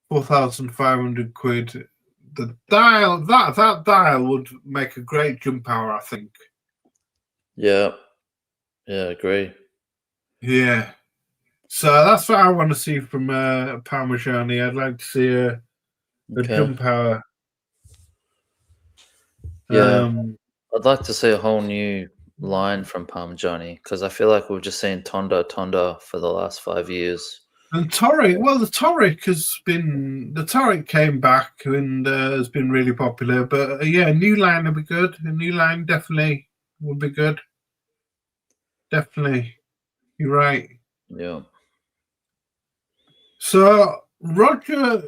4,500 quid. The dial, that dial would make a great jump power, I think. Yeah, I agree. Yeah. So that's what I want to see from Parmigiani. I'd like to see a jump power. Yeah, I'd like to see a whole new line from Parmigiani? Because I feel like we've just seen Tonda for the last 5 years. And Toric, well, the Toric came back and has been really popular. But yeah, a new line would be good. A new line definitely would be good. Definitely, you're right. Yeah. So Roger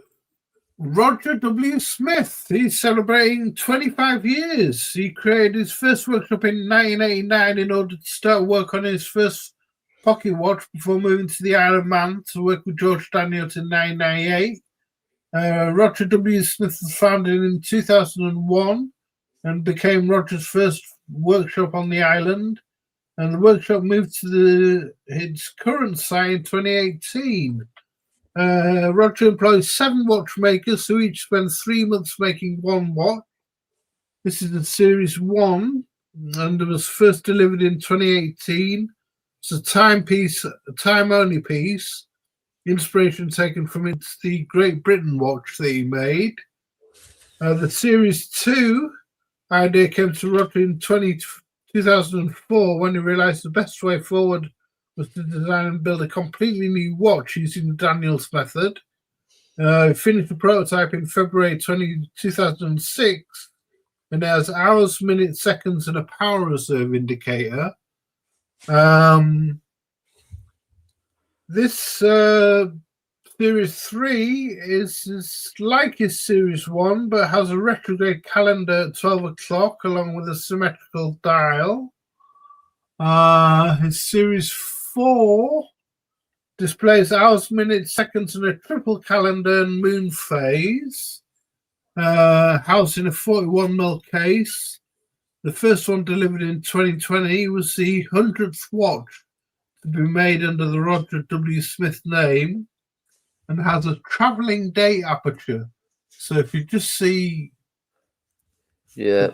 W. Smith, he's celebrating 25 years. He created his first workshop in 1989 in order to start work on his first pocket watch before moving to the Isle of Man to work with George Daniels in 1998. Roger W. Smith was founded in 2001 and became Roger's first workshop on the island. And the workshop moved to its current site in 2018. Roger employs 7 watchmakers who each spend 3 months making one watch. This is the Series 1 and it was first delivered in 2018. It's a time-only piece. Inspiration taken from the Great Britain watch that he made. The Series 2 idea came to Roger in 2004 when he realized the best way forward was to design and build a completely new watch using the Daniels method. He finished the prototype in February 2006 and it has hours, minutes, seconds, and a power reserve indicator. This Series 3 is like his Series 1, but has a retrograde calendar at 12 o'clock along with a symmetrical dial. His Series 4 displays hours, minutes, seconds, and a triple calendar and moon phase. Housed in a 41mm case. The first one delivered in 2020 was the 100th watch to be made under the Roger W. Smith name and has a traveling date aperture. So if you just see the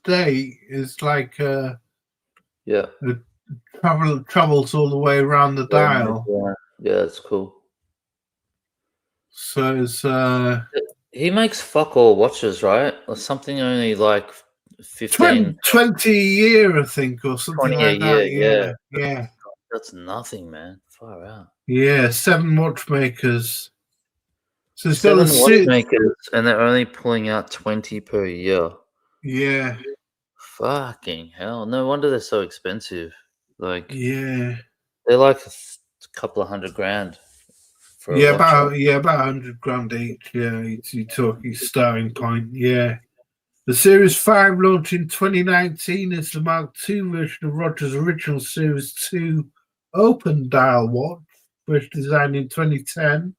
date is like it travels all the way around the dial. Yeah, that's cool. So it's he makes fuck all watches, right? Or something only like 15 20 a year, I think, or something like that. Yeah. That's nothing, man. Far out. Yeah, 7 watchmakers. So it's 7 watchmakers, and they're only pulling out 20 per year. Yeah. Fucking hell! No wonder they're so expensive. Like, yeah, they're like a couple of $100,000. About $100,000 each. Yeah, you talk your starting point. Yeah. The Series 5 launched in 2019 is the Mark II version of Roger's original Series 2 open dial watch, first designed in 2010.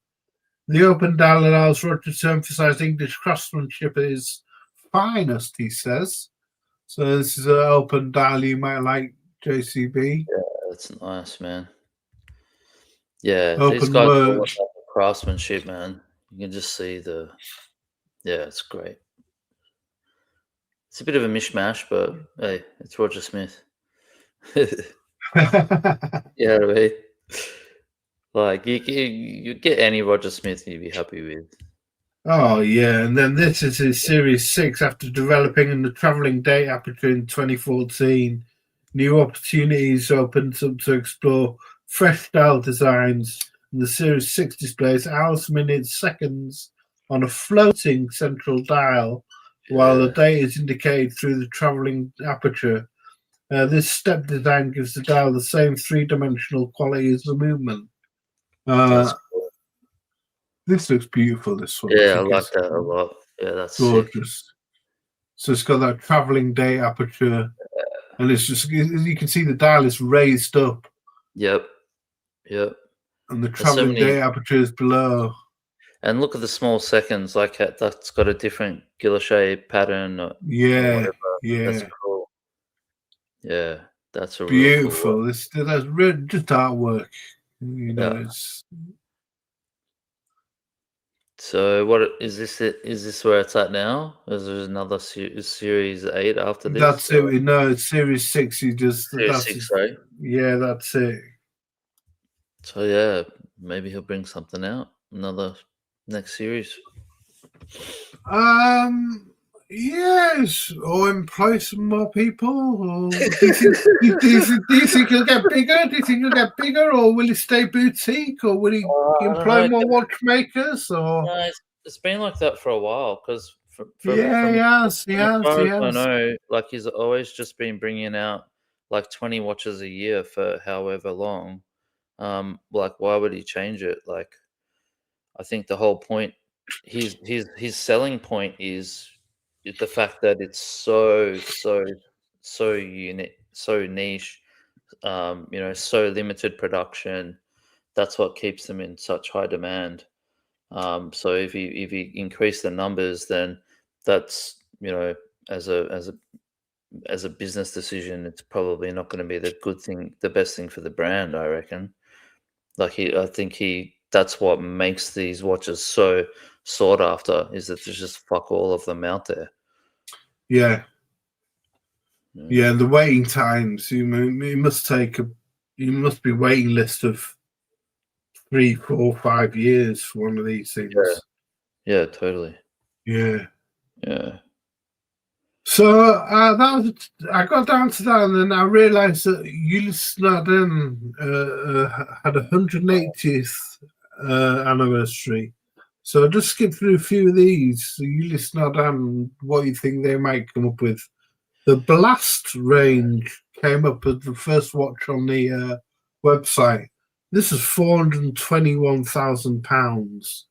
The open dial allows Roger to emphasize English craftsmanship at his finest, he says. So this is an open dial you might like, JCB. Yeah, that's nice, man. Yeah, open these guys word. Craftsmanship, man. You can just see it's great. It's a bit of a mishmash, but hey, it's Roger Smith. Yeah, right. Like you get any Roger Smith you'd be happy with. Oh yeah, and then this is his Series 6 after developing in the traveling date aperture in 2014. New opportunities opened up to explore fresh style designs. And the Series 6 displays hours, minutes, seconds on a floating central dial, while the date is indicated through the traveling aperture. This step design gives the dial the same 3-dimensional quality as the movement. This looks beautiful, this one. Yeah, I like that a lot. Yeah, that's gorgeous. Sick. So it's got that traveling day aperture, and it's just, as you can see, the dial is raised up. Yep. And the traveling day aperture is below. And look at the small seconds, like that's got a different guilloche pattern. Or whatever. That's cool. Yeah, that's a beautiful. Cool that's just artwork. You know, it's. So what is this? Is this where it's at now? Is there another Series 8 after this? That's it. No, it's Series 6. Series 6, right? Yeah, that's it. So yeah, maybe he'll bring something out. Another next series. Yes, or employ some more people. Or do you think he'll get bigger? Do you think he'll get bigger, or will he stay boutique, or will he employ more watchmakers? Or it's been like that for a while because from yes, as far as I know, like he's always just been bringing out like 20 watches a year for however long. Like why would he change it? Like I think the whole point, his selling point is the fact that it's so unique, so niche, you know, so limited production. That's what keeps them in such high demand. So if you increase the numbers, then that's, you know, as a business decision, it's probably not going to be the best thing for the brand, I reckon. Like I think that's what makes these watches so sought after, is that there's just fuck all of them out there. Yeah. Yeah, the waiting times. You must be waiting list of 3, 4, 5 years for one of these things. Yeah, totally. Yeah. So I got down to that, and then I realised that Ulyssnad had 180th anniversary. So I just skipped through a few of these. So Ulyssnad and what you think they might come up with. The Blast range came up as the first watch on the website. This is £421,000.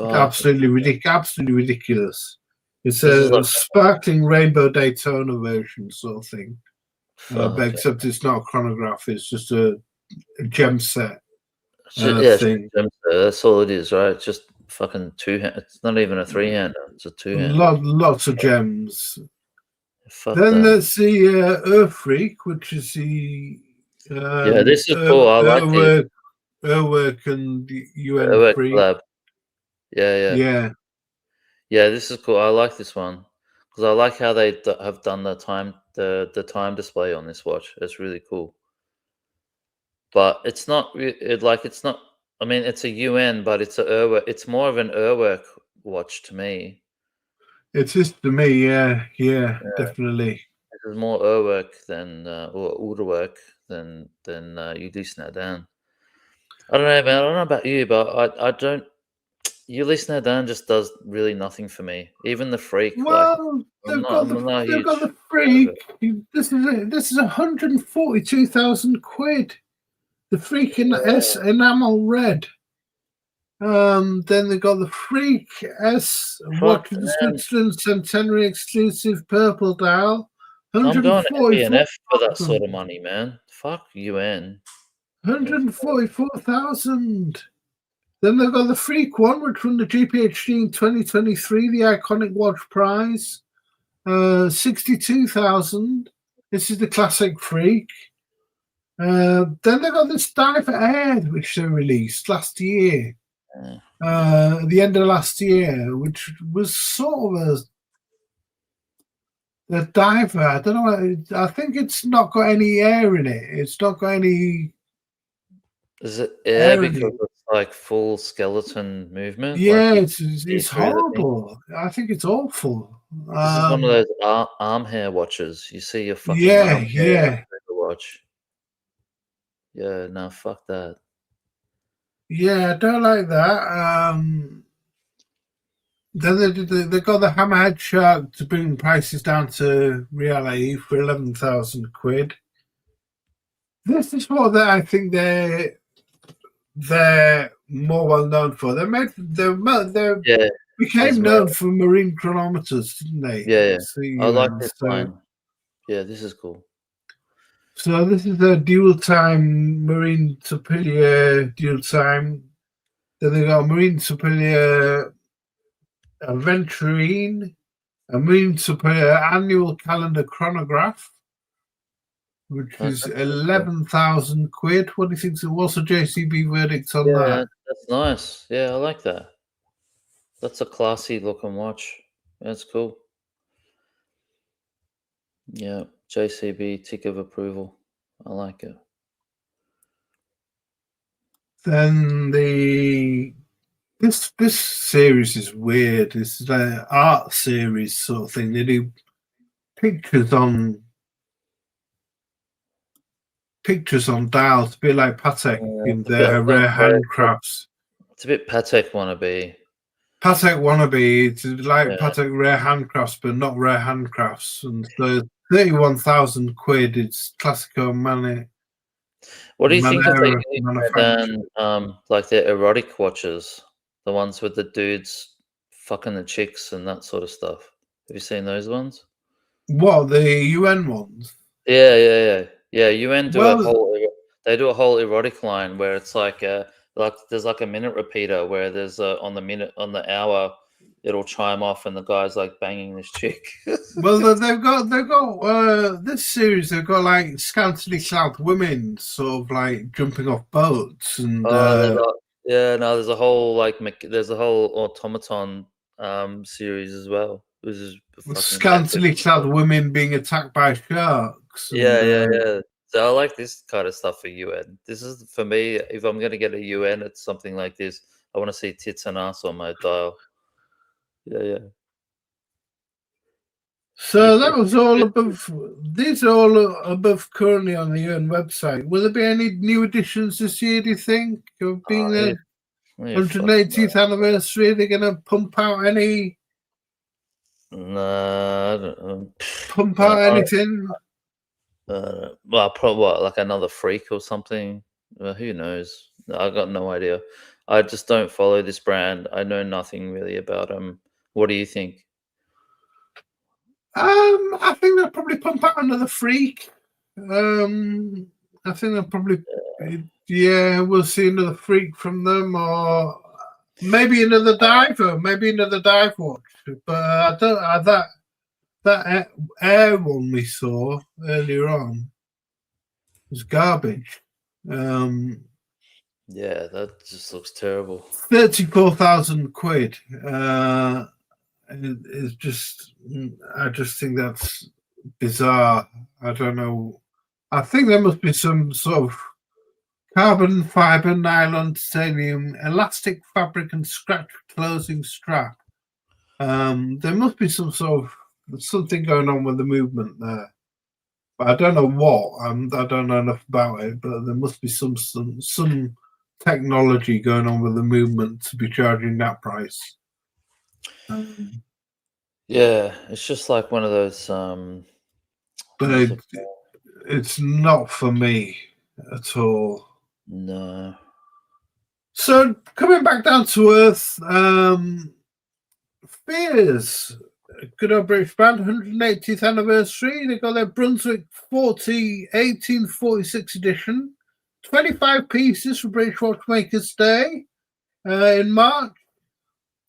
Absolutely ridiculous. It's a sparkling rainbow Daytona version sort of thing. Except it's not a chronograph, it's just a gem set thing. That's all it is, right? It's just fucking two-hand. It's not even a three-hander. It's a two-hander. Lots of gems. Then there's the Ur Freak, which is the this is cool. I like it. Urwerk and UN Freak. Collab. Yeah, this is cool. I like this one because I like how they have done the time display on this watch. It's really cool. But it's not it's not. I mean, it's a UN, but it's it's more of an Urwerk watch to me. It is to me, yeah, definitely. There's more Urwerk than or Urwerk than Ulyssnad. I don't know, man. I don't know about you, but I don't. Ulyssnad just does really nothing for me. Even the Freak. Well, they've got the Freak. This is 142,000 quid. The Freak in enamel red. Then they got the Freak S watch with the Switzerland Centenary exclusive purple dial. I'm going to BNF for that sort of money, man. Fuck UN. 144,000. Then they've got the Freak one, which won the GPHD in 2023, the iconic watch prize. 62,000. This is the classic Freak. Then they got this Diver Air, which they released last year. At the end of last year, which was sort of a diver. I don't know. I think it's not got any air in it. It's not got any. Is it air because it's like full skeleton movement? Yeah, it's horrible. I think it's awful. This is one of those arm hair watches. You see your fucking arm hair watch. Yeah, no, fuck that. Yeah, I don't like that. Then they got the Hammerhead Shark to bring prices down to reality for 11,000 quid. This is what I think they're more well known for. They became known for marine chronometers, didn't they? Yeah. I like this line. Yeah, this is cool. So this is a dual time Marine Superior dual time. Then they got a Marine Superior Aventurine, a Marine Superior annual calendar chronograph, which is 11,000 quid. What do you think? What's the JCB verdict on that? That's nice. Yeah, I like that. That's a classy looking watch. That's cool. Yeah, JCB tick of approval. I like it. Then the This series is weird. It's an art series sort of thing. They do pictures on dials, a bit like Patek in their rare handcrafts. It's a bit Patek wannabe. Patek wannabe. It's like Patek rare handcrafts, but not rare handcrafts. And the 31,000 quid. It's Classico Mani. What do you think if they done like their erotic watches, the ones with the dudes fucking the chicks and that sort of stuff? Have you seen those ones? What, the UN ones? Yeah. UN do a whole erotic line where it's like there's like a minute repeater where there's on the hour it'll chime off and the guy's like banging this chick. Well, they've got this series. They've got like scantily clad women, sort of like jumping off boats, and there's a whole automaton series as well. This is scantily clad women being attacked by sharks. Yeah. So I like this kind of stuff for UN. This is for me. If I'm going to get a UN, it's something like this. I want to see tits and ass on my dial. Yeah. So that was all above. These are all above currently on the UN website. Will there be any new additions this year? Do you think, of being the 180th anniversary? They're going to pump out any? No, I don't know. Pump out anything? Well, probably like another freak or something. Who knows? I got no idea. I just don't follow this brand. I know nothing really about them. What do you think? I think they'll probably pump out another freak. I think they'll probably, we'll see another freak from them, or maybe another diver, maybe another dive watch. But I don't. That air one we saw earlier on was garbage. Yeah, that just looks terrible. 34,000 quid. It's just, I just think that's bizarre. I don't know. I think there must be some sort of carbon fiber, nylon, titanium, elastic fabric, and scratch closing strap. There must be some sort of something going on with the movement there. But I don't know what. I don't know enough about it, but there must be some technology going on with the movement to be charging that price. Yeah, it's just like one of those. But it's not for me at all. No. So coming back down to earth, Fears, good old British brand, 180th anniversary. They got their Brunswick 1846 edition, 25 pieces for British Watchmakers Day in March.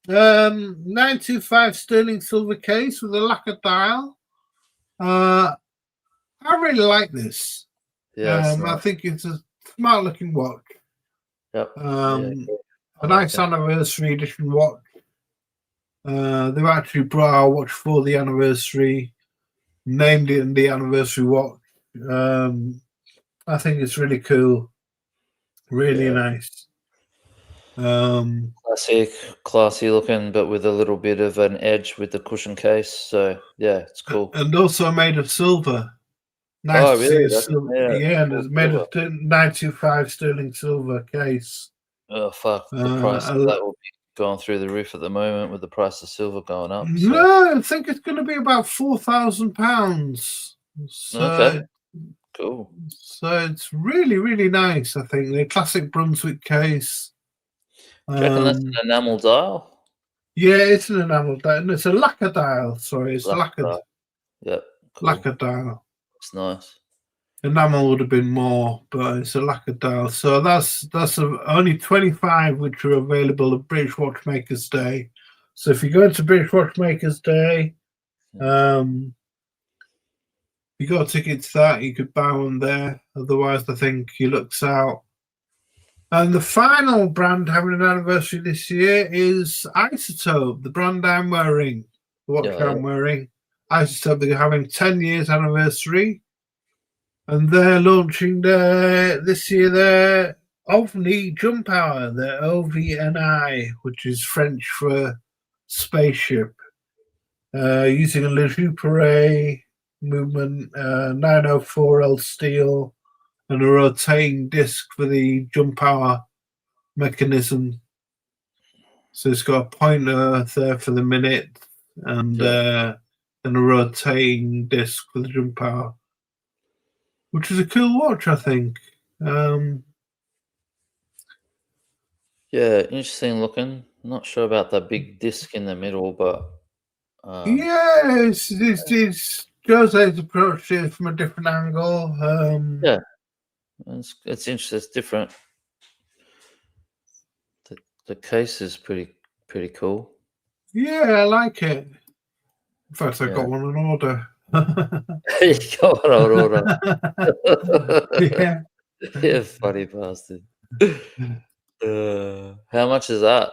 925 sterling silver case with a lacquer dial. I really like this. Yeah, I think it's a smart looking watch. Yep. A nice anniversary edition watch. They've actually brought our watch for the anniversary, named it in the anniversary watch. I think it's really cool, really nice. Classy looking, but with a little bit of an edge with the cushion case. So yeah, it's cool. And also made of silver. Nice to see silver. Yeah, and it's made of 925 sterling silver case. Oh fuck! The price of that will be going through the roof at the moment with the price of silver going up. So. No, I think it's going to be about £4,000. So, okay, cool. So it's really, really nice. I think the classic Brunswick case. Do you reckon that's an enamel dial? Yeah, it's an enamel dial. And it's a lacquer dial. Sorry, it's lacquer. Dial. Yep. Cool. Lacquer dial. It's nice. Enamel would have been more, but it's a lacquer dial. So that's only 25 which are available at British Watchmakers Day. So if you go into British Watchmakers Day, you got a ticket to that, you could buy one there. Otherwise, I think you looks out. And the final brand having an anniversary this year is Isotope, the brand I'm wearing, the watch I'm wearing. Isotope, they're having 10 years anniversary. And they're launching this year their OVNI jump hour, the OVNI, which is French for spaceship, using a Le Duperret movement, 904L steel, and a rotating disc for the jump hour mechanism. So it's got a pointer there for the minute, and a rotating disc for the jump hour, which is a cool watch, I think. Yeah, interesting looking. Not sure about that big disc in the middle, but it's Jose's approached it from a different angle. Yeah, it's interesting. It's different. The case is pretty cool. Yeah, I like it. In fact, I got one on order. You got one on order. Yeah. Yeah, funny bastard. How much is that?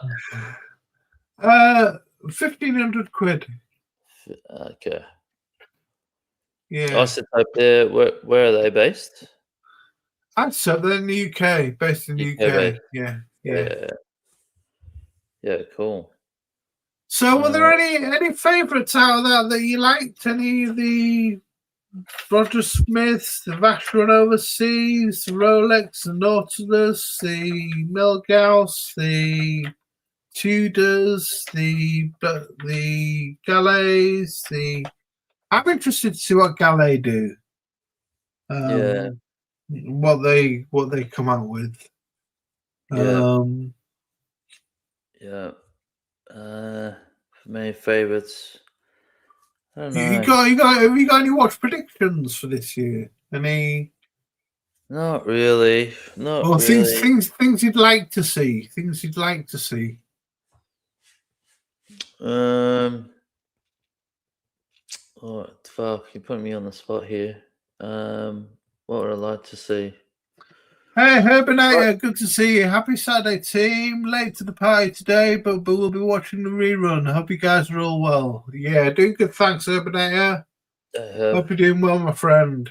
1,500 quid. Okay. Yeah. Isotope there. Where are they based? So they're in the UK, based in the UK. Yeah, cool. So were there any favourites out of that you liked? Any of the Roger Smiths, the Vacheron Overseas, the Rolex, the Nautilus, the Milgauss, the Tudors, the Gallets, I'm interested to see what Gallet do. What they come out with. My favorites. I don't know. Have you got any watch predictions for this year? Any? Not really. Things you'd like to see. Things you'd like to see. Oh fuck! You put me on the spot here. What would I like to see? Hey, Herbinator, good to see you. Happy Saturday, team. Late to the party today, but we'll be watching the rerun. I hope you guys are all well. Yeah, doing good. Thanks, Herbinator. Hope you're doing well, my friend.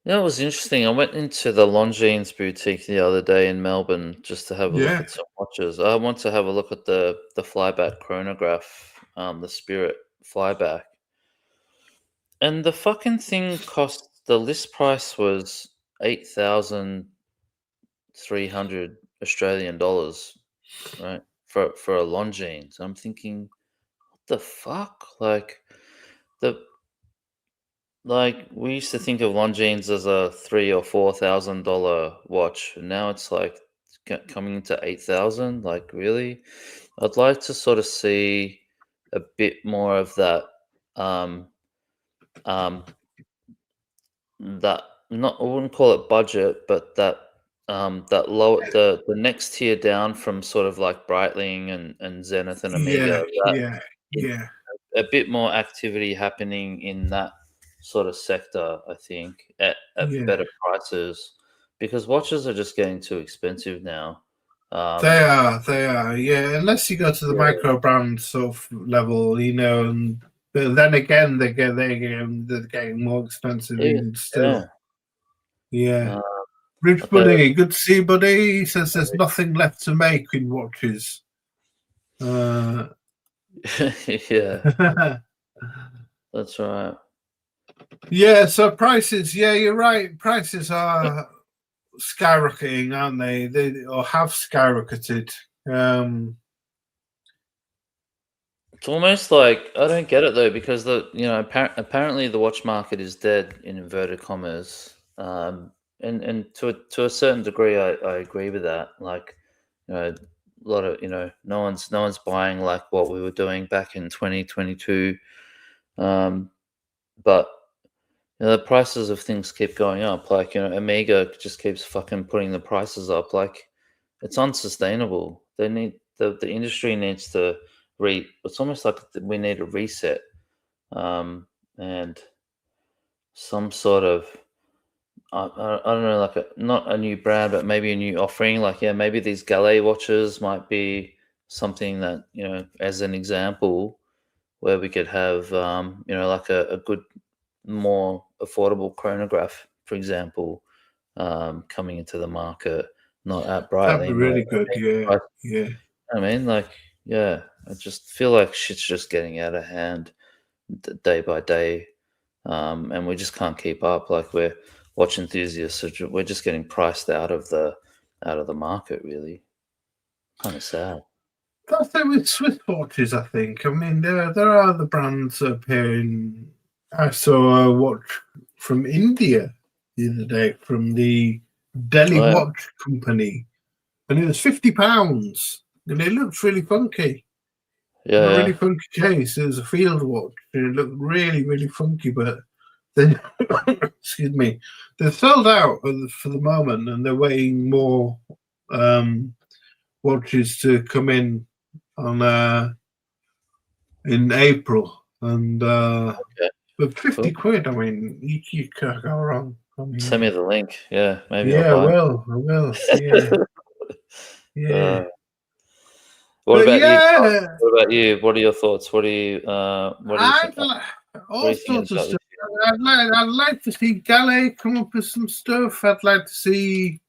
It was interesting. I went into the Longines boutique the other day in Melbourne just to have a look at some watches. I want to have a look at the flyback chronograph, the Spirit flyback. And the fucking thing cost, the list price was 8,300 Australian dollars, right? For a Longines. I'm thinking, what the fuck? Like we used to think of Longines as a $3,000 or $4,000 watch, and now it's like coming into 8,000. Like, really? I'd like to sort of see a bit more of that. That I wouldn't call it budget, but that low the next tier down from sort of like Breitling and Zenith and Omega. A bit more activity happening in that sort of sector, I think, at better prices, because watches are just getting too expensive now. They are, yeah. Unless you go to the micro brand sort of level, but then again, they're getting more expensive even still. Yeah. Rich Buddy, good to see you, buddy. He says there's nothing left to make in watches. Yeah. That's right. Yeah, so prices, you're right. Prices are skyrocketing, aren't they? They have skyrocketed. It's almost like I don't get it though, because apparently the watch market is dead in inverted commas, and to a certain degree, I agree with that. Like, a lot of no one's buying like what we were doing back in 2022, but the prices of things keep going up. Like, Omega just keeps fucking putting the prices up. Like, it's unsustainable. They need the industry needs to it's almost like we need a reset, and some sort of I don't know, like not a new brand, but maybe a new offering. Like, maybe these Gallet watches might be something that, as an example, where we could have like a good, more affordable chronograph for example, coming into the market, not at That'd Breitling. be really good. Yeah. I mean, like, yeah, I just feel like shit's just getting out of hand day by day, and we just can't keep up. Like, we're watch enthusiasts, so we're just getting priced out of the market. Really, kind of sad. That's it with Swiss watches, I think. I mean, there are other brands appearing. I saw a watch from India the other day from the Delhi Watch Company, and it was £50, and it looks really funky. Yeah, a really funky case. It was a field watch, and it looked really, really funky. But they, excuse me, they're sold out for the moment, and they're waiting more watches to come in on in April. And but 50 quid, I mean, you can't go wrong. I mean, send me the link. Yeah, maybe. Yeah, I'll buy I will. Yeah. Yeah. What about you? What about you? What are your thoughts? What do you think? All sorts of stuff. I'd like to see Galet come up with some stuff. I'd like to see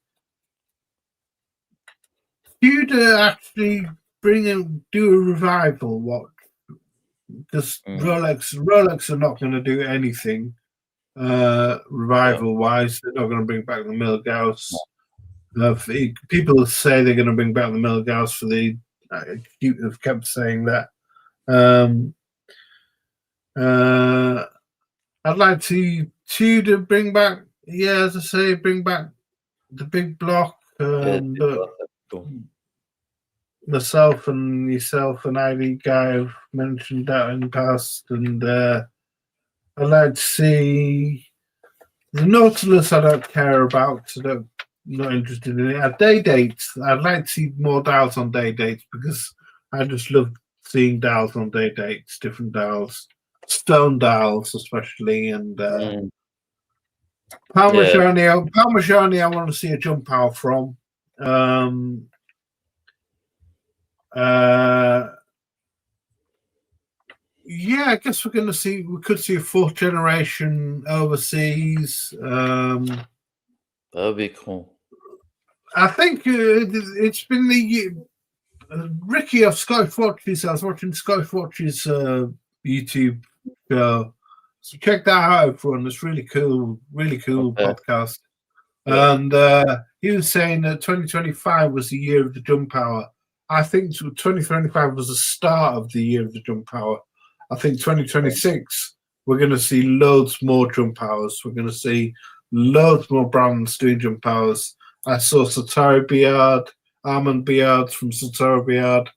Tudor actually do a revival watch, because Rolex are not going to do anything revival wise. They're not going to bring back the Milgauss. People say they're going to bring back the Milgauss for the. Have kept saying that. I'd like to Tudor bring back. Yeah, as I say, bring back the big block. But myself and yourself and ID guy have mentioned that in the past, and I'd like to see the Nautilus. I don't care about. So not interested in it. At day dates, I'd like to see more dials on day dates, because I just love seeing dials on day dates, different dials, stone dials especially, and Parmigiani. I want to see a jump power from. Yeah, I guess we could see a fourth generation overseas. That would be cool. I think it's been the Ricky of Scottish Watches. I was watching Scottish Watches YouTube show, so check that out, everyone. It's really cool podcast. Yeah. And he was saying that 2025 was the year of the jump power. I think 2025 was the start of the year of the jump power. I think 2026 we're going to see loads more jump powers. We're going to see loads more brands doing jump powers. I saw Sartori Biard, Armand Biard from Sartori Biard,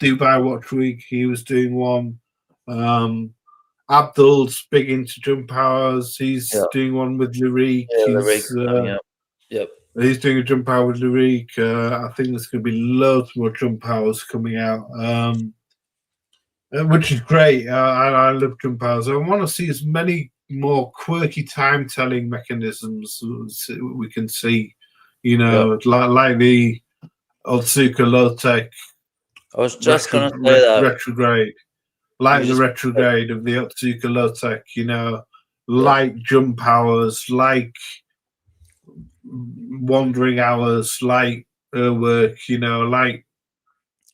Dubai Watch Week. He was doing one. Abdul's big into jump powers. He's doing one with Lurique. He's doing a jump power with Lurique. I think there's going to be loads more jump powers coming out, which is great. I love jump powers. I want to see as many more quirky time-telling mechanisms we can see, like the Otsuka Low-Tech. I was just going to say that. Retrograde. Like the retrograde of the Otsuka Low-Tech, like jump powers, like wandering hours, like work, like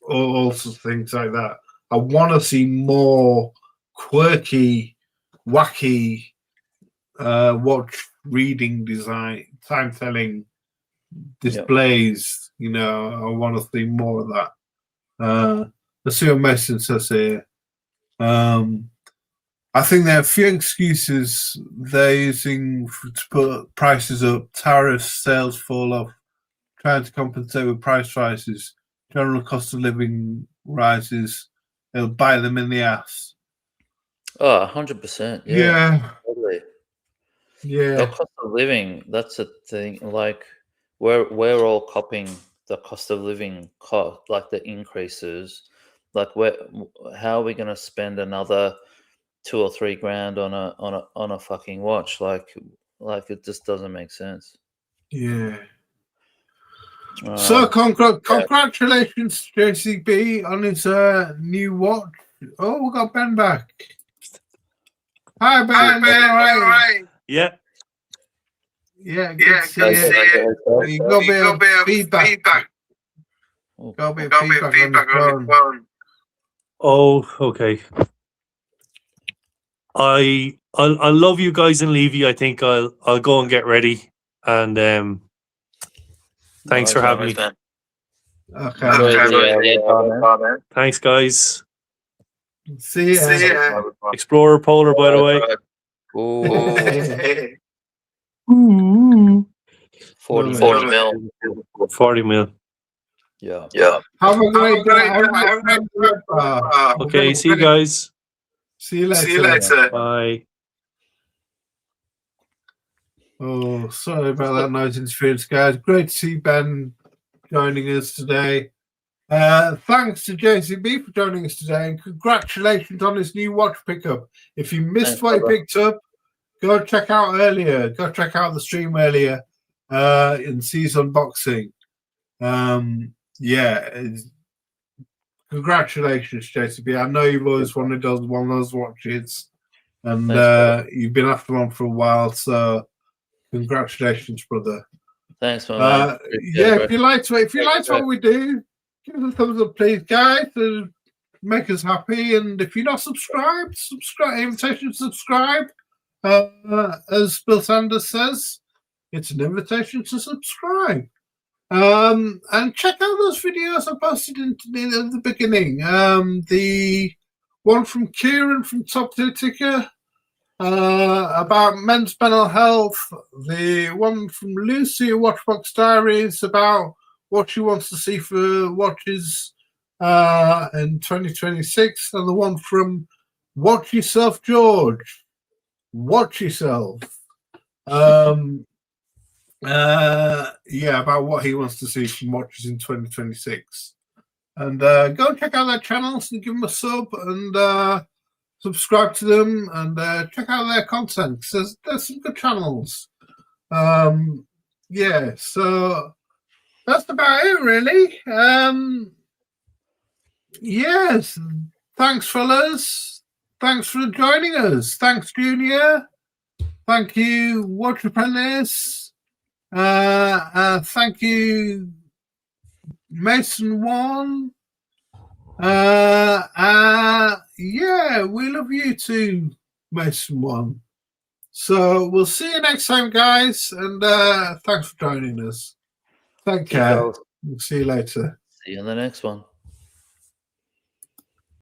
all sorts of things like that. I want to see more quirky, wacky watch reading design, time-telling displays. I want to see more of that. Let's see what Mason says here. I think there are a few excuses they're using to put prices up. Tariffs, sales fall off, trying to compensate with price rises, general cost of living rises. It'll bite them in the ass. Oh, 100%. Yeah. Totally. Yeah. The cost of living, that's a thing. Like, we're all copying the cost of living like the increases. Like, how are we going to spend another $2 or $3 grand on a fucking watch? Like it just doesn't make sense. Yeah. So congratulations, JCB, on his new watch. Oh, we got Ben back. Hi, Ben. Hi, Ben. Right. Yeah. Yeah, good to see you. You got a bit of feedback. Got a bit of feedback on your phone. Oh, okay. I'll love you guys and leave you. I think I'll go and get ready. And thanks for having me. Okay. Thanks, guys. See ya. Explorer Polar, by the way. Ooh. 40 mil. 40 mil. Yeah. Have a great day. Okay, see you guys. See you later. Bye. Oh, sorry about that noise interference, guys. Great to see Ben joining us today. Thanks to JCB for joining us today, and congratulations on his new watch pickup. If you missed what he picked up, go check out earlier. Go check out the stream earlier and see his unboxing. Congratulations, JCB. I know you've always wanted one of those watches, and you've been after one for a while. So, congratulations, brother. Thanks, man. If you liked what we do, give us a thumbs up, please, guys, to make us happy. And if you're not subscribed, invitation to subscribe. As Bill Sanders says, it's an invitation to subscribe. And check out those videos I posted in the beginning. The one from Kieran from Top Tier Ticker about men's mental health. The one from Lucy at Watchbox Diaries about what she wants to see for watches in 2026. And the one from Watch Yourself, George. Watch yourself. About what he wants to see from watches in 2026. And go and check out their channels and give them a sub and subscribe to them and check out their content. There's some good channels. So that's about it, really. Yes. Thanks, fellas. Thanks for joining us. Thanks, Junior. Thank you, Watch Apprentice. Thank you, Mason One. We love you too, Mason One. So we'll see you next time, guys, and thanks for joining us. Take care. We'll see you later. See you in the next one.